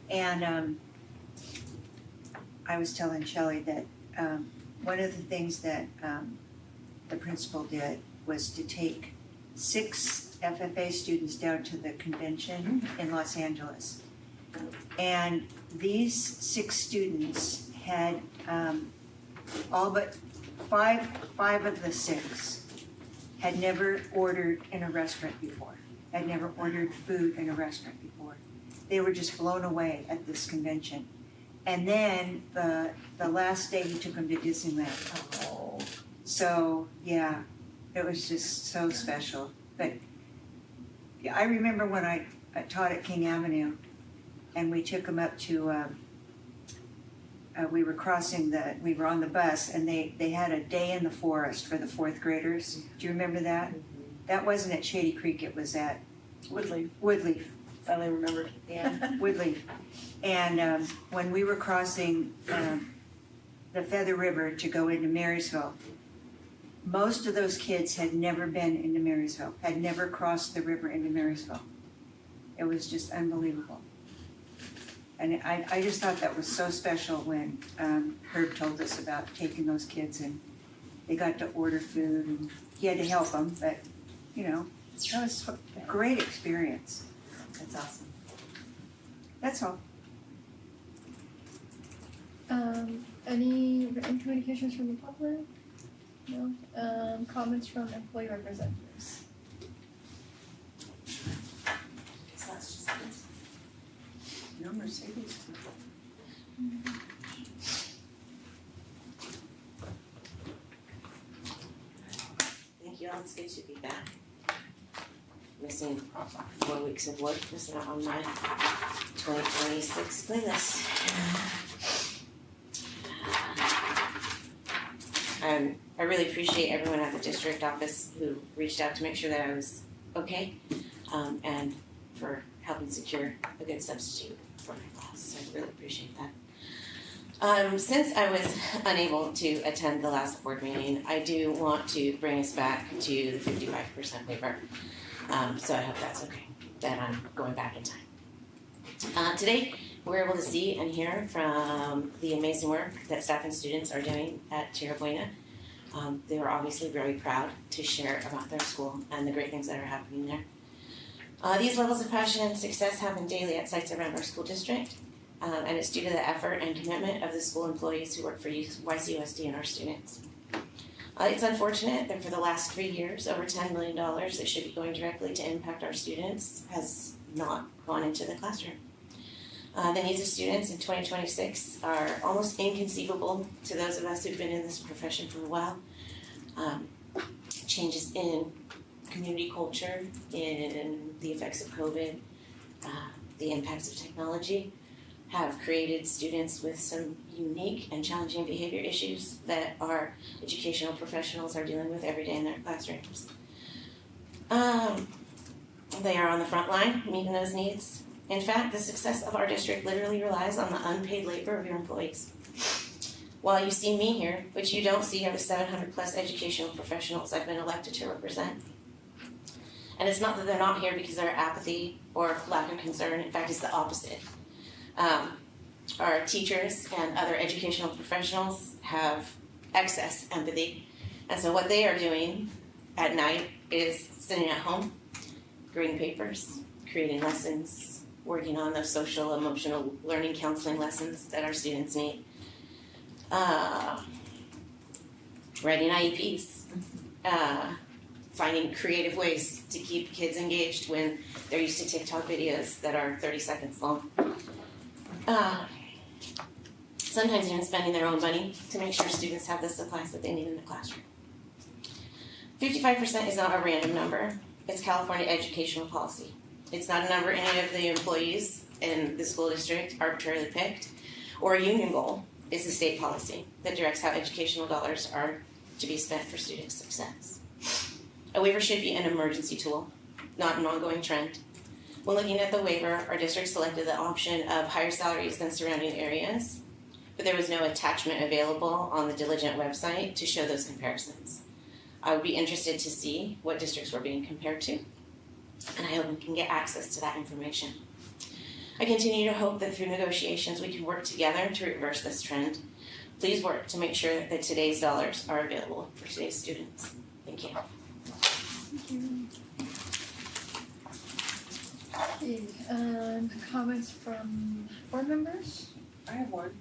and I was telling Shelley that one of the things that the principal did was to take 6 FFA students down to the convention in Los Angeles. And these 6 students had all but five of the 6 had never ordered in a restaurant before, had never ordered food in a restaurant before. They were just blown away at this convention. And then the last day he took them to Disneyland. Oh. So yeah, it was just so special. But yeah, I remember when I taught at King Avenue, and we took them up to, we were on the bus, and they had a day in the forest for the 4th graders. Do you remember that? That wasn't at Shady Creek, it was at Woodleaf. Finally remembered. Yeah, Woodleaf. And when we were crossing the Feather River to go into Marysville, most of those kids had never been into Marysville, had never crossed the river into Marysville. It was just unbelievable. And I just thought that was so special when Herb told us about taking those kids, and they got to order food, and he had to help them, but you know, that was a great experience. That's awesome. That's all. Any written communications from the public? No. Comments from employee representatives? No Mercedes. Thank you all, it's good to be back. Missing 4 weeks of work was not on my 2026 playlist. I really appreciate everyone at the district office who reached out to make sure that I was okay, and for helping secure a good substitute for my class. So I really appreciate that. Since I was unable to attend the last board meeting, I do want to bring us back to the 55% waiver. So I hope that's okay, that I'm going back in time. Today, we're able to see and hear from the amazing work that staff and students are doing at Tierra Buena. They were obviously very proud to share about their school and the great things that are happening there. These levels of passion and success happen daily at sites around our school district, and it's due to the effort and commitment of the school employees who work for YCUSD and our students. It's unfortunate that for the last 3 years, over $10 million that should be going directly to impact our students has not gone into the classroom. The needs of students in 2026 are almost inconceivable to those of us who've been in this profession for a while. Changes in community culture, in the effects of COVID, the impacts of technology have created students with some unique and challenging behavior issues that our educational professionals are dealing with every day in their classrooms. They are on the front line meeting those needs. In fact, the success of our district literally relies on the unpaid labor of your employees. While you see me here, what you don't see are the 700 plus educational professionals I've been elected to represent. And it's not that they're not here because of apathy or lack of concern. In fact, it's the opposite. Our teachers and other educational professionals have excess empathy. And so what they are doing at night is sitting at home, grading papers, creating lessons, working on those social, emotional learning counseling lessons that our students need. Writing IEPs, finding creative ways to keep kids engaged when they're used to TikTok videos that are 30 seconds long. Sometimes even spending their own money to make sure students have the supplies that they need in the classroom. 55% is not a random number. It's California educational policy. It's not a number any of the employees in the school district arbitrarily picked, or a union goal. It's a state policy that directs how educational dollars are to be spent for student success. A waiver should be an emergency tool, not an ongoing trend. When looking at the waiver, our district selected the option of higher salaries than surrounding areas, but there was no attachment available on the Diligent website to show those comparisons. I would be interested to see what districts were being compared to, and I hope we can get access to that information. I continue to hope that through negotiations we can work together to reverse this trend. Please work to make sure that today's dollars are available for today's students. Thank you. Thank you. Okay, comments from board members? I have one.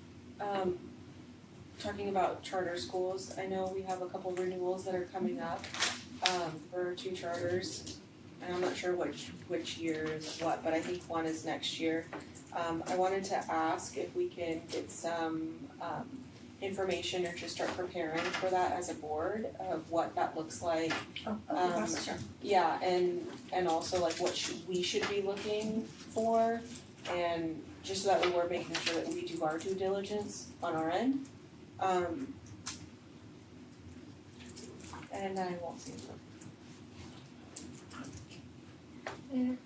talking about charter schools, I know we have a couple renewals that are coming up for 2 charters. And I'm not sure which year is what, but I think one is next year. I wanted to ask if we can get some information or just start preparing for that as a board of what that looks like. Sure. Yeah, and also like what we should be looking for, and just so that way we're making sure that we do our due diligence on our end. And I won't say more. Any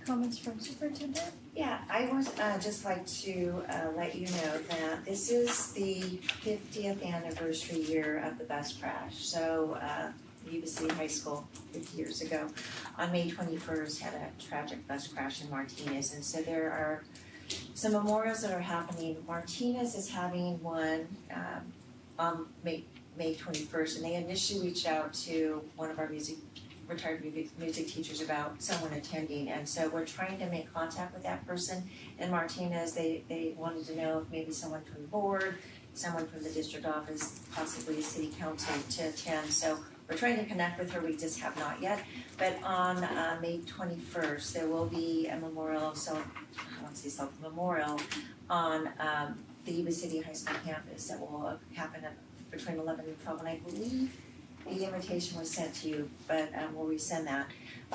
comments from superintendent? Yeah, I was just like to let you know that this is the 50th anniversary year of the bus crash. So Yuba-Sutter High School 50 years ago on May 21st had a tragic bus crash in Martinez, and so there are some memorials that are happening. Martinez is having one on May 21st, and they initially reached out to one of our retired music teachers about someone attending, and so we're trying to make contact with that person. In Martinez, they wanted to know if maybe someone from the board, someone from the district office, possibly the city council to attend. So we're trying to connect with her, we just have not yet. But on May 21st, there will be a memorial, memorial on the Yuba-Sutter High School campus that will happen between 11 and 12, and I believe the invitation was sent to you, but we'll resend that.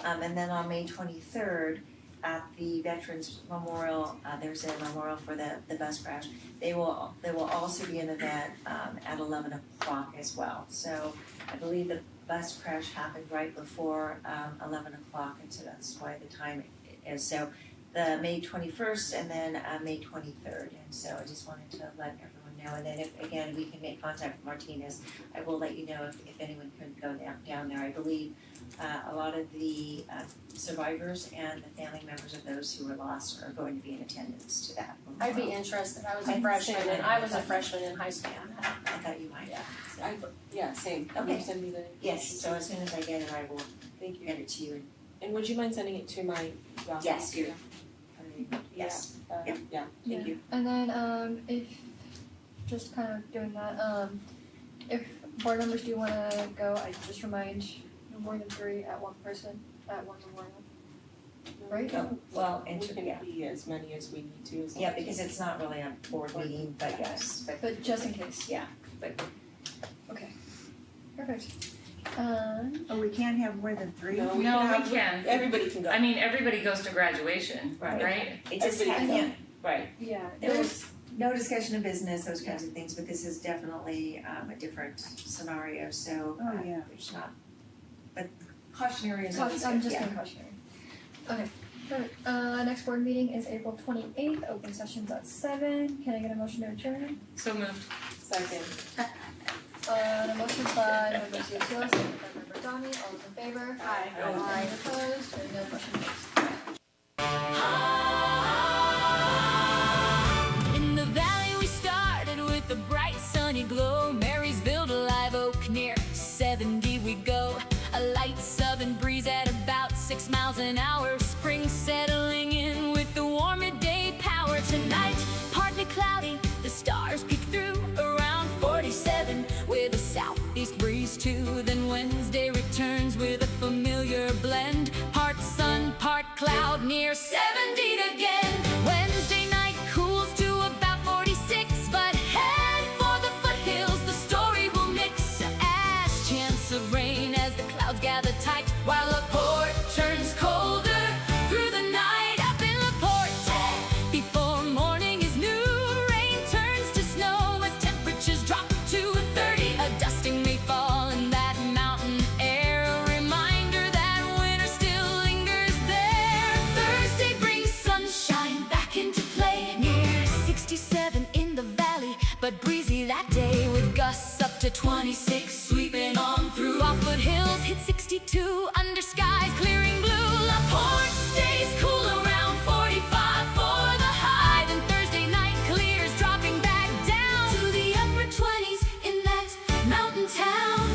And then on May 23rd, at the Veterans Memorial, there's a memorial for the bus crash. There will also be an event at 11 o'clock as well. So I believe the bus crash happened right before 11 o'clock, and so that's why the time is. So the May 21st and then May 23rd. And so I just wanted to let everyone know. And then if, again, we can make contact with Martinez, I will let you know if anyone can go down there. I believe a lot of the survivors and the family members of those who were lost are going to be in attendance to that. I'd be interested. I was a freshman, and I was a freshman in high school. I thought you might. Yeah, same. Can Okay. you send me the? Yes, so as soon as I get it, I will Thank you. get it to you. And would you mind sending it to my? Yes, you. Yes. Yeah. Thank you. And then if just kind of doing that, if board members do want to go, I just remind no more than 3 at one person at one memorial. Right? Well, we can be as many as we need to. As long Yeah, as because it's not really a board meeting, but yes. But just in case. Yeah. Okay. Perfect. We can't have more than 3? No, we can. Everybody can go. I mean, everybody goes to graduation, right? It just Everybody right. Yeah. There was no discussion of business, those kinds of things, but this is definitely a different scenario, so there's not, but cautionary is always good. I'm just going cautionary. Okay. Perfect. Next board meeting is April 28th. Open sessions at 7. Can I get a motion to adjourn? So moved. Second. A motion by member Ciociola, second by member Donnie. All those in favor? Aye. Aye. Opposed? Hearing none, motion carries. In the valley we started with a bright sunny glow. Marysville to Live Oak near 70 we go. A light southern breeze at about 6 miles an hour. Spring settling in with the warm midday power. Tonight, partly cloudy, the stars peek through around 47 with a southeast breeze too. Then Wednesday returns with a familiar blend. Part sun, part cloud, near 70 again. Wednesday night cools to about 46, but head for the foothills, the story will mix. As chance of rain as the clouds gather tight, while LaPorte turns colder through the night. Up in LaPorte, before morning is new, rain turns to snow as temperatures drop to 30. A dusting may fall in that mountain air, a reminder that winter still lingers there. Thursday brings sunshine back into play, near 67 in the valley, but breezy that day with gusts up to 26 sweeping on through. While foothills hit 62 under skies clearing blue. LaPorte stays cool around 45 for the high. Then Thursday night clears, dropping back down to the upper 20s in that mountain town.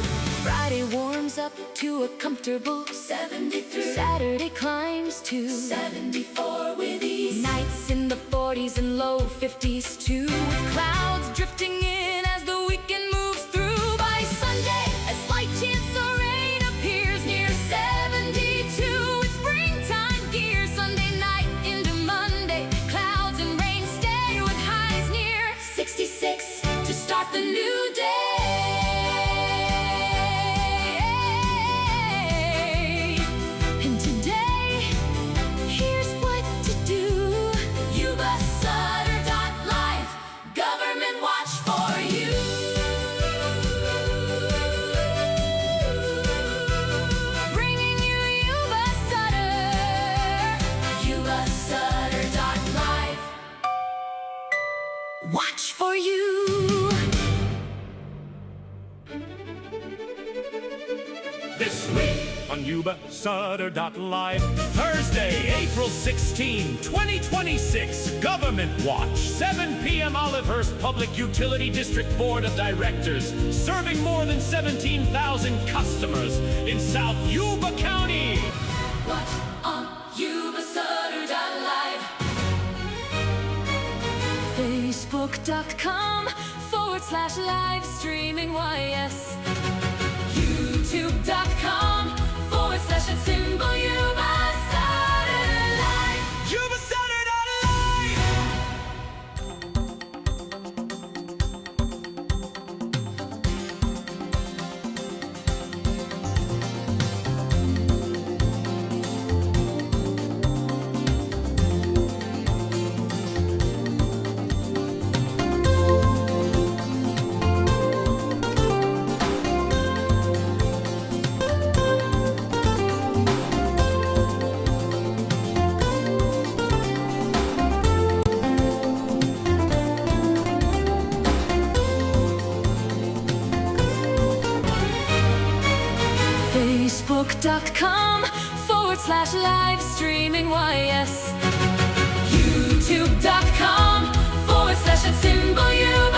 Friday warms up to a comfortable. 73. Saturday climbs to 74 with ease. Nights in the 40s and low 50s too, with clouds drifting in as the weekend moves through. By Sunday, a slight chance of rain appears near 72. It's springtime gear. Sunday night into Monday, clouds and rain stay with highs near 66 to start the new day. And today, here's what to do. Yuba-Sutter.LIVE, government watch for you. Bringing you Yuba-Sutter, Yuba-Sutter.LIVE, watch for you. This week on Yuba-Sutter.LIVE, Thursday, April 16, 2026, Government Watch, 7 p.m. Olivehurst Public Utility District Board of Directors, serving more than 17,000 customers in South Yuba County. Watch on Yuba-Sutter.LIVE, Facebook.com/live streaming YS, YouTube.com/@ symbol Yuba-Sutter.LIVE. Yuba-Sutter.LIVE. Facebook.com/live streaming YS, YouTube.com/@ symbol Yuba.